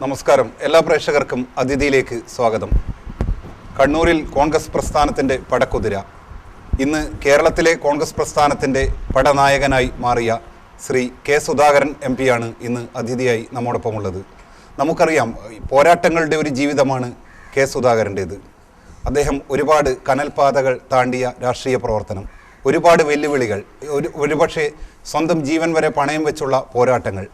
നമസ്കാരം. എല്ലാ പ്രേക്ഷകർക്കും അതിഥിയിലേക്ക് സ്വാഗതം. കണ്ണൂരിൽ കോൺഗ്രസ് പ്രസ്ഥാനത്തിൻ്റെ പടക്കുതിര, ഇന്ന് കേരളത്തിലെ കോൺഗ്രസ് പ്രസ്ഥാനത്തിൻ്റെ പടനായകനായി മാറിയ ശ്രീ കെ സുധാകരൻ MP ആണ് ഇന്ന് അതിഥിയായി നമ്മോടൊപ്പമുള്ളത്. നമുക്കറിയാം, പോരാട്ടങ്ങളുടെ ഒരു ജീവിതമാണ് കെ സുധാകരൻ്റേത്. അദ്ദേഹം ഒരുപാട് കനൽപാതകൾ താണ്ടിയ രാഷ്ട്രീയ പ്രവർത്തനം, ഒരുപാട് വെല്ലുവിളികൾ, ഒരുപക്ഷെ സ്വന്തം ജീവൻ വരെ പണയം വെച്ചുള്ള പോരാട്ടങ്ങൾ.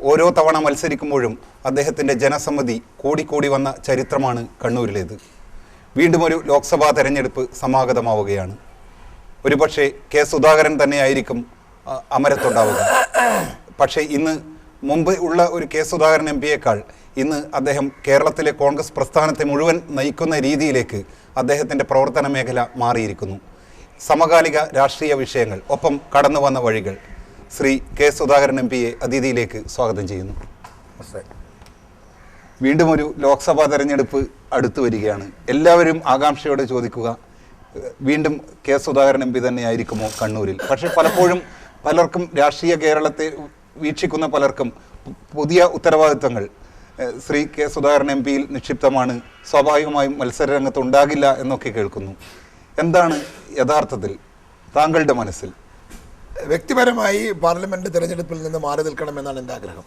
ഓരോ തവണ മത്സരിക്കുമ്പോഴും അദ്ദേഹത്തിൻ്റെ ജനസമ്മതി കൂടിക്കൂടി വന്ന ചരിത്രമാണ് കണ്ണൂരിലേത്. വീണ്ടും ഒരു ലോക്സഭാ തെരഞ്ഞെടുപ്പ് സമാഗതമാവുകയാണ്. ഒരുപക്ഷെ കെ സുധാകരൻ തന്നെയായിരിക്കും അമരത്തുണ്ടാവുക. പക്ഷേ ഇന്ന് മുമ്പ് ഉള്ള ഒരു കെ സുധാകരൻ MPയേക്കാൾ ഇന്ന് അദ്ദേഹം കേരളത്തിലെ കോൺഗ്രസ് പ്രസ്ഥാനത്തെ മുഴുവൻ നയിക്കുന്ന രീതിയിലേക്ക് അദ്ദേഹത്തിൻ്റെ പ്രവർത്തന മേഖല മാറിയിരിക്കുന്നു. സമകാലിക രാഷ്ട്രീയ വിഷയങ്ങൾ, ഒപ്പം കടന്നു വന്ന വഴികൾ. ശ്രീ കെ സുധാകരൻ MPയെ അതിഥിയിലേക്ക് സ്വാഗതം ചെയ്യുന്നു. വീണ്ടും ഒരു ലോക്സഭാ തെരഞ്ഞെടുപ്പ് അടുത്തു വരികയാണ്. എല്ലാവരും ആകാംക്ഷയോടെ ചോദിക്കുക, വീണ്ടും കെ സുധാകരൻ MP തന്നെയായിരിക്കുമോ കണ്ണൂരിൽ? പക്ഷേ പലർക്കും രാഷ്ട്രീയ കേരളത്തെ വീക്ഷിക്കുന്ന പലർക്കും പുതിയ ഉത്തരവാദിത്തങ്ങൾ ശ്രീ കെ സുധാകരൻ MPയിൽ നിക്ഷിപ്തമാണ്. സ്വാഭാവികമായും മത്സരരംഗത്ത് ഉണ്ടാകില്ല എന്നൊക്കെ കേൾക്കുന്നു. എന്താണ് യഥാർത്ഥത്തിൽ താങ്കളുടെ മനസ്സിൽ? വ്യക്തിപരമായി പാർലമെൻറ്റ് തിരഞ്ഞെടുപ്പിൽ നിന്ന് മാറി നിൽക്കണമെന്നാണ് എൻ്റെ ആഗ്രഹം.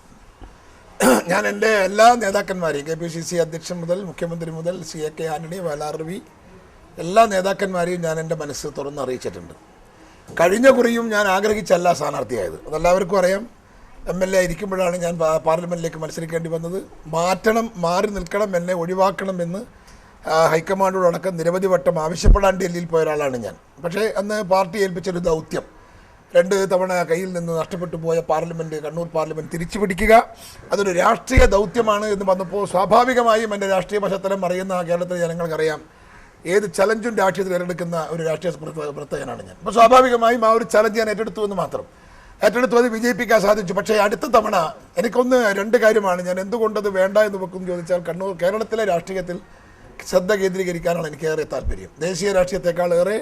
ഞാൻ എൻ്റെ എല്ലാ നേതാക്കന്മാരെയും, KPCC അധ്യക്ഷൻ മുതൽ മുഖ്യമന്ത്രി മുതൽ CK ആന്റണി, വയലാർ രവി, എല്ലാ നേതാക്കന്മാരെയും ഞാൻ എൻ്റെ മനസ്സ് തുറന്നറിയിച്ചിട്ടുണ്ട്. കഴിഞ്ഞ കുറിയും ഞാൻ ആഗ്രഹിച്ചല്ല സ്ഥാനാർത്ഥിയായത്. അതെല്ലാവർക്കും അറിയാം. MLA ഇരിക്കുമ്പോഴാണ് ഞാൻ പാർലമെൻറ്റിലേക്ക് മത്സരിക്കേണ്ടി വന്നത്. മാറി നിൽക്കണം, എന്നെ ഒഴിവാക്കണമെന്ന് ഹൈക്കമാൻഡോടക്കം നിരവധി വട്ടം ആവശ്യപ്പെടാൻ ഡൽഹിയിൽ പോയ ഒരാളാണ് ഞാൻ. പക്ഷേ അന്ന് പാർട്ടി ഏൽപ്പിച്ചൊരു ദൗത്യം, 2 തവണ കയ്യിൽ നിന്ന് നഷ്ടപ്പെട്ടു പോയ കണ്ണൂർ പാർലമെൻറ്റ് തിരിച്ചു പിടിക്കുക, അതൊരു രാഷ്ട്രീയ ദൗത്യമാണ് എന്ന് വന്നപ്പോൾ സ്വാഭാവികമായും എൻ്റെ രാഷ്ട്രീയ പശ്ചാത്തലം അറിയുന്ന കേരളത്തിലെ ജനങ്ങൾക്കറിയാം, ഏത് ചലഞ്ചും രാഷ്ട്രീയത്തിൽ ഏറ്റെടുക്കുന്ന ഒരു രാഷ്ട്രീയ പ്രവർത്തകനാണ് ഞാൻ. അപ്പോൾ സ്വാഭാവികമായും ആ ഒരു ചലഞ്ച് ഞാൻ ഏറ്റെടുത്തു എന്ന് മാത്രം. ഏറ്റെടുത്തു, അത് വിജയിപ്പിക്കാൻ സാധിച്ചു. പക്ഷേ അടുത്ത തവണ എനിക്കൊന്ന് 2 കാര്യമാണ് ഞാൻ എന്തുകൊണ്ടത് വേണ്ട എന്ന് വെക്കും ചോദിച്ചാൽ, കേരളത്തിലെ രാഷ്ട്രീയത്തിൽ ശ്രദ്ധ കേന്ദ്രീകരിക്കാനാണ് എനിക്ക് ഏറെ താല്പര്യം. ദേശീയ രാഷ്ട്രീയത്തെക്കാൾ ഏറെ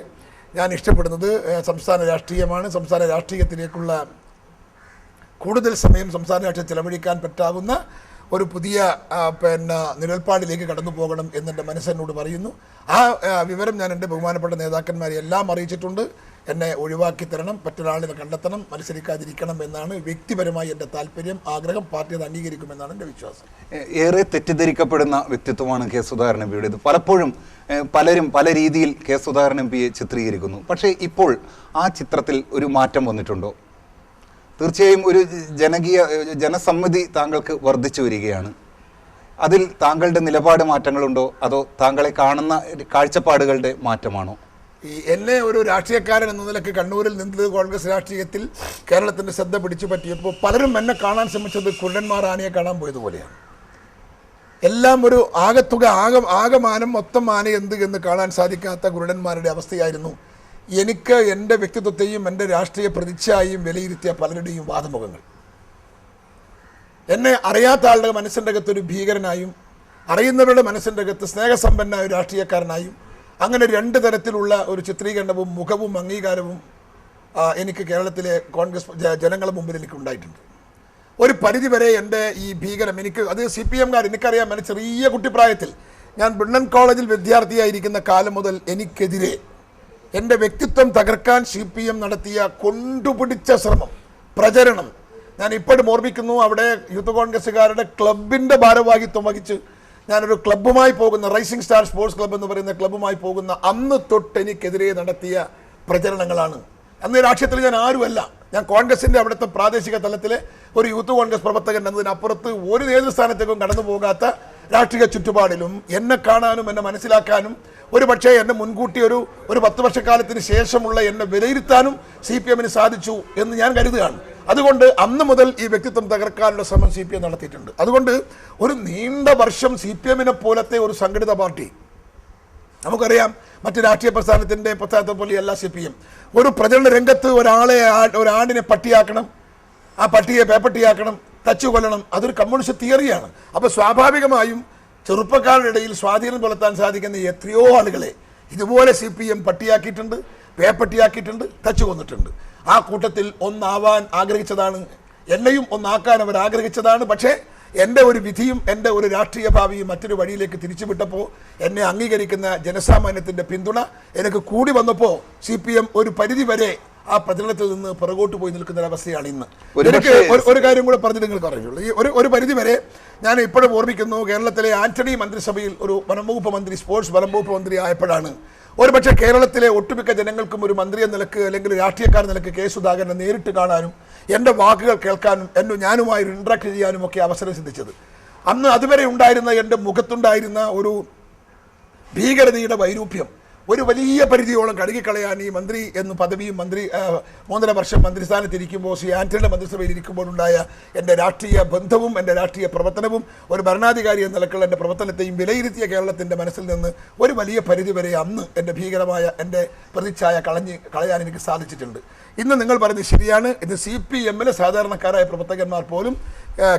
ഞാൻ ഇഷ്ടപ്പെടുന്നത് സംസ്ഥാന രാഷ്ട്രീയമാണ്. സംസ്ഥാന രാഷ്ട്രീയത്തിലേക്കുള്ള കൂടുതൽ സമയം സംസ്ഥാന രാഷ്ട്രീയം ചെലവഴിക്കാൻ പറ്റാവുന്ന ഒരു പുതിയ നിഴൽപ്പാടിലേക്ക് കടന്നു പോകണം എന്നെൻ്റെ മനസ്സെന്നോട് പറയുന്നു. ആ വിവരം ഞാൻ എൻ്റെ ബഹുമാനപ്പെട്ട നേതാക്കന്മാരെ എല്ലാം അറിയിച്ചിട്ടുണ്ട്. എന്നെ ഒഴിവാക്കി തരണം, മറ്റൊരാളിനെ കണ്ടെത്തണം, മത്സരിക്കാതിരിക്കണം എന്നാണ് വ്യക്തിപരമായി എൻ്റെ താല്പര്യം, ആഗ്രഹം. പാർട്ടി അത് അംഗീകരിക്കുമെന്നാണ് എൻ്റെ വിശ്വാസം. ഏറെ തെറ്റിദ്ധരിക്കപ്പെടുന്ന വ്യക്തിത്വമാണ് കെ സുധാകരൻ MPയുടേത്. പലപ്പോഴും പലരും പല രീതിയിൽ കെ സുധാകരൻ MPയെ ചിത്രീകരിക്കുന്നു. പക്ഷേ ഇപ്പോൾ ആ ചിത്രത്തിൽ ഒരു മാറ്റം വന്നിട്ടുണ്ടോ? തീർച്ചയായും ഒരു ജനസമ്മതി താങ്കൾക്ക് വർദ്ധിച്ചു വരികയാണ്. അതിൽ താങ്കളുടെ നിലപാട് മാറ്റങ്ങളുണ്ടോ, അതോ താങ്കളെ കാണുന്ന കാഴ്ചപ്പാടുകളുടെ മാറ്റമാണോ? എന്നെ ഒരു രാഷ്ട്രീയക്കാരൻ എന്ന നിലയ്ക്ക് കണ്ണൂരിൽ നിന്നത് കോൺഗ്രസ് രാഷ്ട്രീയത്തിൽ കേരളത്തിൻ്റെ ശ്രദ്ധ പിടിച്ചു പറ്റിയപ്പോൾ പലരും എന്നെ കാണാൻ ശ്രമിച്ചത് കുരുടന്മാർ ആനയെ കാണാൻ പോയതുപോലെയാണ്. എല്ലാം ഒരു ആകമാനം മൊത്തം ആന എന്ത് എന്ന് കാണാൻ സാധിക്കാത്ത കുരുടന്മാരുടെ അവസ്ഥയായിരുന്നു എനിക്ക് എൻ്റെ വ്യക്തിത്വത്തെയും എൻ്റെ രാഷ്ട്രീയ പ്രതിച്ഛായയും വിലയിരുത്തിയ പലരുടെയും വാദമുഖങ്ങൾ. എന്നെ അറിയാത്ത ആളുടെ മനസ്സിൻ്റെ അകത്ത് ഒരു ഭീകരനായും അറിയുന്നവരുടെ മനസ്സിൻ്റെ അകത്ത് സ്നേഹസമ്പന്നനായ ഒരു രാഷ്ട്രീയക്കാരനായും, അങ്ങനെ 2 തരത്തിലുള്ള ഒരു ചിത്രീകരണവും മുഖവും അംഗീകാരവും എനിക്ക് കേരളത്തിലെ കോൺഗ്രസ് ജനങ്ങളുടെ മുമ്പിൽ എനിക്ക് ഉണ്ടായിട്ടുണ്ട്. ഒരു പരിധിവരെ എൻ്റെ ഈ ഭീകരം അത് CPMകാർ എനിക്കറിയാം. എൻ്റെ ചെറിയ കുട്ടിപ്രായത്തിൽ ഞാൻ ബ്രണ്ണൻ കോളേജിൽ വിദ്യാർത്ഥിയായിരിക്കുന്ന കാലം മുതൽ എനിക്കെതിരെ എൻ്റെ വ്യക്തിത്വം തകർക്കാൻ CPM നടത്തിയ കൊണ്ടുപിടിച്ച ശ്രമം, പ്രചരണം ഞാൻ ഇപ്പോഴും ഓർമ്മിക്കുന്നു. അവിടെ യൂത്ത് കോൺഗ്രസ്സുകാരുടെ ക്ലബിൻ്റെ ഭാരവാഹിത്വം വഹിച്ച് ഞാനൊരു ക്ലബ്ബുമായി പോകുന്ന റൈസിംഗ് സ്റ്റാർ സ്പോർട്സ് ക്ലബ്ബ് എന്ന് പറയുന്ന ക്ലബ്ബുമായി പോകുന്ന അന്ന് തൊട്ട് എനിക്കെതിരെ നടത്തിയ പ്രചരണങ്ങളാണ്. അന്ന് രാഷ്ട്രീയത്തിൽ ഞാൻ ആരുമല്ല. ഞാൻ കോൺഗ്രസിൻ്റെ അവിടുത്തെ പ്രാദേശിക തലത്തിലെ ഒരു യൂത്ത് കോൺഗ്രസ് പ്രവർത്തകൻ എന്നതിനപ്പുറത്ത് ഒരു നേതൃസ്ഥാനത്തേക്കും കടന്നു പോകാത്ത രാഷ്ട്രീയ ചുറ്റുപാടിലും എന്നെ കാണാനും എന്നെ മനസ്സിലാക്കാനും ഒരു പക്ഷേ എന്നെ മുൻകൂട്ടി ഒരു 10 വർഷക്കാലത്തിന് ശേഷമുള്ള എന്നെ വിലയിരുത്താനും CPMന് സാധിച്ചു എന്ന് ഞാൻ കരുതുകയാണ്. അതുകൊണ്ട് അന്ന് മുതൽ ഈ വ്യക്തിത്വം തകർക്കാനുള്ള ശ്രമം CPM നടത്തിയിട്ടുണ്ട്. അതുകൊണ്ട് ഒരു നീണ്ട വർഷം CPMനെ പോലത്തെ ഒരു സംഘടിത പാർട്ടി, നമുക്കറിയാം മറ്റ് രാഷ്ട്രീയ പ്രസ്ഥാനത്തിൻ്റെ പശ്ചാത്തലം പോലെയല്ല CPM. ഒരു പ്രചരണ രംഗത്ത് ഒരാടിനെ പട്ടിയാക്കണം, ആ പട്ടിയെ പേപ്പട്ടിയാക്കണം, തച്ചു കൊല്ലണം, അതൊരു കമ്മ്യൂണിസ്റ്റ് തിയറിയാണ്. അപ്പോൾ സ്വാഭാവികമായും ചെറുപ്പക്കാരുടെ ഇടയിൽ സ്വാധീനം പുലർത്താൻ സാധിക്കുന്ന എത്രയോ ആളുകളെ ഇതുപോലെ CPM പട്ടിയാക്കിയിട്ടുണ്ട്, പേപ്പട്ടിയാക്കിയിട്ടുണ്ട്, തച്ചു കൊന്നിട്ടുണ്ട്. ആ കൂട്ടത്തിൽ ഒന്നാവാൻ ആഗ്രഹിച്ചതാണ്, എന്നെയും ഒന്നാക്കാൻ അവർ ആഗ്രഹിച്ചതാണ്. പക്ഷേ എൻ്റെ ഒരു വിധിയും എൻ്റെ ഒരു രാഷ്ട്രീയ ഭാവിയും മറ്റൊരു വഴിയിലേക്ക് തിരിച്ചുവിട്ടപ്പോൾ എന്നെ അംഗീകരിക്കുന്ന ജനസാമാന്യത്തിൻ്റെ പിന്തുണ എനിക്ക് കൂടി വന്നപ്പോൾ CPM ഒരു പരിധിവരെ ആ പ്രചരണത്തിൽ നിന്ന് പുറകോട്ട് പോയി നിൽക്കുന്ന ഒരവസ്ഥയാണ് ഇന്ന്. എനിക്ക് ഒരു കാര്യം കൂടെ പറഞ്ഞ് നിങ്ങൾക്ക് അറിയുള്ളൂ. ഈ ഒരു പരിധിവരെ ഞാൻ ഇപ്പോഴും ഓർമ്മിക്കുന്നു, കേരളത്തിലെ ആന്റണി മന്ത്രിസഭയിൽ ഒരു വനംവകുപ്പ് മന്ത്രി, സ്പോർട്സ് വനംവകുപ്പ് മന്ത്രി ആയപ്പോഴാണ് ഒരുപക്ഷെ കേരളത്തിലെ ഒട്ടുമിക്ക ജനങ്ങൾക്കും ഒരു മന്ത്രി എന്ന നിലക്ക് അല്ലെങ്കിൽ രാഷ്ട്രീയക്കാർ നിലക്ക് കെ സുധാകരനെ നേരിട്ട് കാണാനും എൻ്റെ വാക്കുകൾ കേൾക്കാനും ഞാനുമായി ഇൻട്രാക്ട് ചെയ്യാനും ഒക്കെ അവസരം സിദ്ധിച്ചത്. അന്ന് അതുവരെ ഉണ്ടായിരുന്ന എൻ്റെ മുഖത്തുണ്ടായിരുന്ന ഒരു ഭീകരതയുടെ വൈരൂപ്യം ഒരു വലിയ പരിധിയോളം കഴുകിക്കളയാൻ ഈ മന്ത്രി എന്ന പദവിയും 3.5 വർഷം മന്ത്രിസ്ഥാനത്തിരിക്കുമ്പോൾ ശ്രീ ആന്റണിയുടെ മന്ത്രിസഭയിൽ ഇരിക്കുമ്പോഴുണ്ടായ എൻ്റെ രാഷ്ട്രീയ ബന്ധവും എൻ്റെ രാഷ്ട്രീയ പ്രവർത്തനവും ഒരു ഭരണാധികാരി എന്ന നിലക്കുള്ള എൻ്റെ പ്രവർത്തനത്തെയും വിലയിരുത്തിയ കേരളത്തിൻ്റെ മനസ്സിൽ നിന്ന് ഒരു വലിയ പരിധിവരെ അന്ന് എൻ്റെ ഭീകരമായ എൻ്റെ പ്രതിച്ഛായ കളയാൻ എനിക്ക് സാധിച്ചിട്ടുണ്ട്. ഇന്ന് നിങ്ങൾ പറഞ്ഞത് ശരിയാണ്. ഇത് CPM-ലെ സാധാരണക്കാരായ പ്രവർത്തകന്മാർ പോലും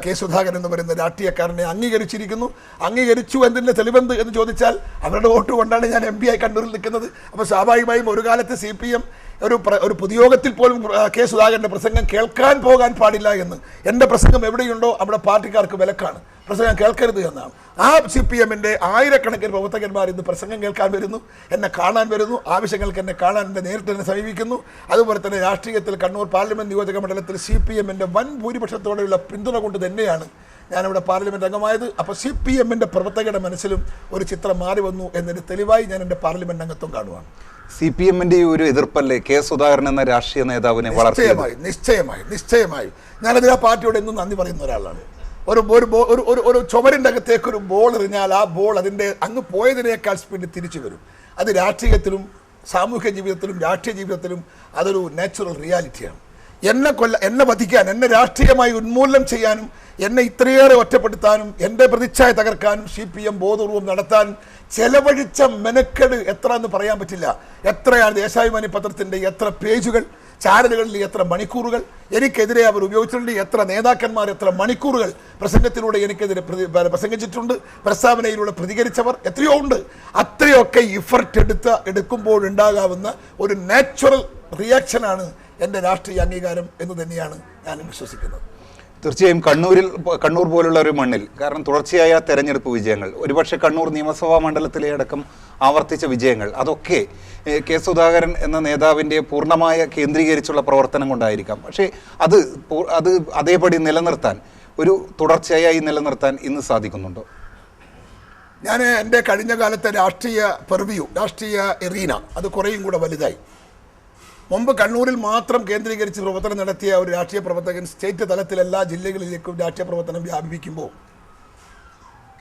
കെ സുധാകരൻ എന്ന് പറയുന്ന രാഷ്ട്രീയക്കാരനെ അംഗീകരിച്ചു എന്നതിൻ്റെ തെളിവെന്ത് എന്ന് ചോദിച്ചാൽ അവരുടെ വോട്ട് കൊണ്ടാണ് ഞാൻ MP ആയി കണ്ണൂരിൽ നിൽക്കുന്നത്. അപ്പോൾ സ്വാഭാവികമായും ഒരു കാലത്ത് CPM ഒരു പൊതുയോഗത്തിൽ പോലും കെ സുധാകരൻ്റെ പ്രസംഗം കേൾക്കാൻ പോകാൻ പാടില്ല എന്ന്, എൻ്റെ പ്രസംഗം എവിടെയുണ്ടോ അവിടെ പാർട്ടിക്കാർക്ക് വിലക്കാണ്, പ്രസംഗം കേൾക്കരുത് എന്നാണ്. ആ CPM-ന്റെ ആയിരക്കണക്കിന് പ്രവർത്തകന്മാർ ഇന്ന് പ്രസംഗം കേൾക്കാൻ വരുന്നു, എന്നെ കാണാൻ വരുന്നു, ആവശ്യങ്ങൾക്ക് എന്നെ കാണാൻ നേരിട്ട് എന്നെ സമീപിക്കുന്നു. അതുപോലെ തന്നെ രാഷ്ട്രീയത്തിൽ കണ്ണൂർ പാർലമെന്റ് നിയോജക മണ്ഡലത്തിൽ CPM-ന്റെ വൻ ഭൂരിപക്ഷത്തോടെയുള്ള പിന്തുണ കൊണ്ട് തന്നെയാണ് ഞാനിവിടെ പാർലമെന്റ് അംഗമായത്. അപ്പോൾ CPM-ന്റെ പ്രവർത്തകരുടെ മനസ്സിലും ഒരു ചിത്രം മാറി വന്നു എന്നതിന് തെളിവായി ഞാൻ എൻ്റെ പാർലമെന്റ് അംഗത്വം കാണുവാണ്. CPM-ന്റെ ഈ ഒരു എതിർപ്പല്ലേ കെ സുധാകരൻ എന്ന രാഷ്ട്രീയ നേതാവിനെ വളർത്തിയത്? നിശ്ചയമായും ഞാനതിൽ ആ പാർട്ടിയോട് എന്നും നന്ദി പറയുന്ന ഒരാളാണ്. ഒരു ചുമരിൻ്റെ അകത്തേക്ക് ഒരു ബോൾ എറിഞ്ഞാൽ ആ ബോൾ അതിൻ്റെ അങ്ങ് പോയതിനേക്കാൾ സ്പീഡിൽ തിരിച്ചു വരും. അത് രാഷ്ട്രീയത്തിലും സാമൂഹ്യ ജീവിതത്തിലും രാഷ്ട്രീയ ജീവിതത്തിലും അതൊരു നാച്ചുറൽ റിയാലിറ്റിയാണ്. എന്നെ വധിക്കാൻ, എന്നെ രാഷ്ട്രീയമായി ഉന്മൂലനം ചെയ്യാനും, എന്നെ ഇത്രയേറെ ഒറ്റപ്പെടുത്താനും, എൻ്റെ പ്രതിച്ഛായ തകർക്കാനും CPM ബോധപൂർവം നടത്താൻ ചെലവഴിച്ച മെനക്കെട് എത്ര എന്ന് പറയാൻ പറ്റില്ല. എത്രയാണ് ദേശാഭിമാനി പത്രത്തിൻ്റെ എത്ര പേജുകൾ, ചാനലുകളിൽ എത്ര മണിക്കൂറുകൾ എനിക്കെതിരെ അവർ ഉപയോഗിച്ചിട്ടുണ്ട്, എത്ര നേതാക്കന്മാർ എത്ര മണിക്കൂറുകൾ പ്രസംഗത്തിലൂടെ എനിക്കെതിരെ പ്രസംഗിച്ചിട്ടുണ്ട്, പ്രസ്താവനയിലൂടെ പ്രതികരിച്ചവർ എത്രയോ ഉണ്ട്. അത്രയൊക്കെ ഇഫർട്ട് എടുക്കുമ്പോഴുണ്ടാകാവുന്ന ഒരു നാച്ചുറൽ റിയാക്ഷനാണ് എൻ്റെ രാഷ്ട്രീയ അംഗീകാരം എന്ന് തന്നെയാണ് ഞാൻ വിശ്വസിക്കുന്നത്. തീർച്ചയായും കണ്ണൂർ പോലുള്ള ഒരു മണ്ണിൽ, കാരണം തുടർച്ചയായ തെരഞ്ഞെടുപ്പ് വിജയങ്ങൾ, ഒരുപക്ഷെ കണ്ണൂർ നിയമസഭാ മണ്ഡലത്തിലെ അടക്കം ആവർത്തിച്ച വിജയങ്ങൾ, അതൊക്കെ കെ സുധാകരൻ എന്ന നേതാവിൻ്റെ പൂർണ്ണമായ കേന്ദ്രീകരിച്ചുള്ള പ്രവർത്തനം കൊണ്ടായിരിക്കാം. പക്ഷേ അത് അതേപടി നിലനിർത്താൻ, ഒരു തുടർച്ചയായി നിലനിർത്താൻ ഇന്ന് സാധിക്കുന്നുണ്ടോ? ഞാൻ എൻ്റെ കഴിഞ്ഞ കാലത്തെ രാഷ്ട്രീയ പെർവ്യൂ, രാഷ്ട്രീയ എറീന അത് കുറേയും കൂടെ വലുതായി. മുമ്പ് കണ്ണൂരിൽ മാത്രം കേന്ദ്രീകരിച്ച് പ്രവർത്തനം നടത്തിയ ഒരു രാഷ്ട്രീയ പ്രവർത്തകൻ സ്റ്റേറ്റ് തലത്തിൽ എല്ലാ ജില്ലകളിലേക്കും രാഷ്ട്രീയ പ്രവർത്തനം വ്യാപിപ്പിക്കുമ്പോൾ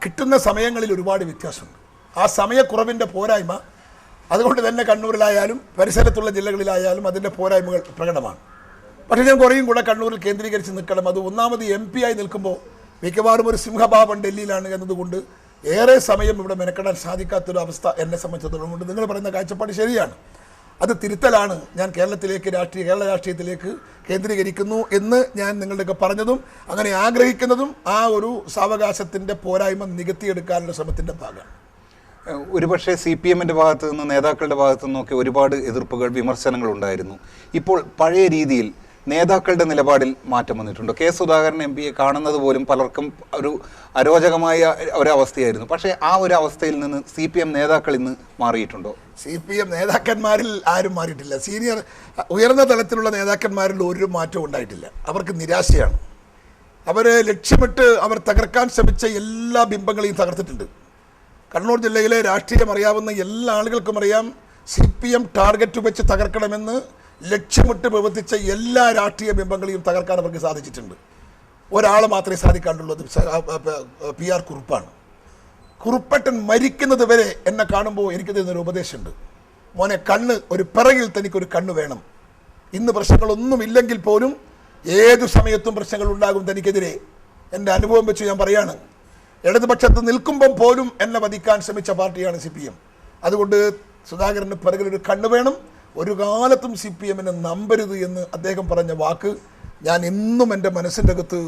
കിട്ടുന്ന സമയങ്ങളിൽ ഒരുപാട് വ്യത്യാസമുണ്ട്. ആ സമയക്കുറവിൻ്റെ പോരായ്മ അതുകൊണ്ട് തന്നെ കണ്ണൂരിലായാലും പരിസരത്തുള്ള ജില്ലകളിലായാലും അതിൻ്റെ പോരായ്മകൾ പ്രകടമാണ്. പക്ഷേ ഞാൻ കുറേയും കൂടെ കണ്ണൂരിൽ കേന്ദ്രീകരിച്ച് നിൽക്കണം. അത് ഒന്നാമത് MP ആയി നിൽക്കുമ്പോൾ മിക്കവാറും ഒരു സിംഹഭാവം ഡൽഹിയിലാണ് എന്നതുകൊണ്ട് ഏറെ സമയം ഇവിടെ മെനക്കെടാൻ സാധിക്കാത്തൊരു അവസ്ഥ എന്നെ സംബന്ധിച്ചിടത്തോളം കൊണ്ട് നിങ്ങൾ പറയുന്ന കാഴ്ചപ്പാട് ശരിയാണ്. അത് തിരുത്തലാണ്. ഞാൻ കേരള രാഷ്ട്രീയത്തിലേക്ക് കേന്ദ്രീകരിക്കുന്നു എന്ന് ഞാൻ നിങ്ങളുടെയൊക്കെ പറഞ്ഞതും അങ്ങനെ ആഗ്രഹിക്കുന്നതും ആ ഒരു സാവകാശത്തിൻ്റെ പോരായ്മ നികത്തിയെടുക്കാനുള്ള ശ്രമത്തിൻ്റെ ഭാഗമാണ്. ഒരുപക്ഷെ CPM-ന്റെ ഭാഗത്തു നിന്ന്, നേതാക്കളുടെ ഭാഗത്തു നിന്നൊക്കെ ഒരുപാട് എതിർപ്പുകൾ, വിമർശനങ്ങൾ ഉണ്ടായിരുന്നു. ഇപ്പോൾ പഴയ രീതിയിൽ നേതാക്കളുടെ നിലപാടിൽ മാറ്റം വന്നിട്ടുണ്ടോ? കെ സുധാകരൻ MP-യെ കാണുന്നത് പോലും പലർക്കും ഒരു അരോചകമായ ഒരവസ്ഥയായിരുന്നു. പക്ഷേ ആ ഒരു അവസ്ഥയിൽ നിന്ന് CPM നേതാക്കൾ ഇന്ന് മാറിയിട്ടുണ്ടോ? CPM നേതാക്കന്മാരിൽ ആരും മാറിയിട്ടില്ല. ഉയർന്ന തലത്തിലുള്ള നേതാക്കന്മാരിൽ ഒരു മാറ്റവും ഉണ്ടായിട്ടില്ല. അവർക്ക് നിരാശയാണ്. ലക്ഷ്യമിട്ട് അവർ തകർക്കാൻ ശ്രമിച്ച എല്ലാ ബിംബങ്ങളെയും തകർത്തിട്ടുണ്ട്. കണ്ണൂർ ജില്ലയിലെ രാഷ്ട്രീയം അറിയാവുന്ന എല്ലാ ആളുകൾക്കും അറിയാം, CPM ടാർഗറ്റ് വെച്ച് തകർക്കണമെന്ന് ലക്ഷ്യമിട്ട് പ്രവർത്തിച്ച എല്ലാ രാഷ്ട്രീയ ബിംബങ്ങളെയും തകർക്കാൻ അവർക്ക് സാധിച്ചിട്ടുണ്ട്. ഒരാൾ മാത്രമേ സാധിക്കാണ്ടുള്ളൂ, അത് PR കുറുപ്പാണ്. കുറുപ്പട്ടൻ മരിക്കുന്നത് വരെ എന്നെ കാണുമ്പോൾ എനിക്ക് തരുന്നൊരു ഉപദേശമുണ്ട്, മോനെ ഒരു പിറകിൽ തനിക്കൊരു കണ്ണ് വേണം. ഇന്ന് പ്രശ്നങ്ങളൊന്നുമില്ലെങ്കിൽ പോലും ഏതു സമയത്തും പ്രശ്നങ്ങൾ ഉണ്ടാകും തനിക്കെതിരെ. എൻ്റെ അനുഭവം വെച്ച് ഞാൻ പറയാണ്, ഇടതുപക്ഷത്ത് നിൽക്കുമ്പം പോലും എന്നെ വധിക്കാൻ ശ്രമിച്ച പാർട്ടിയാണ് CPM. അതുകൊണ്ട് സുധാകരന് പിറകിലൊരു കണ്ണ് വേണം. ഒരു കാലത്തും CPM-നെ നമ്പരുത് എന്ന് അദ്ദേഹം പറഞ്ഞ വാക്ക് ഞാൻ ഇന്നും എൻ്റെ മനസ്സിൻ്റെ അകത്ത്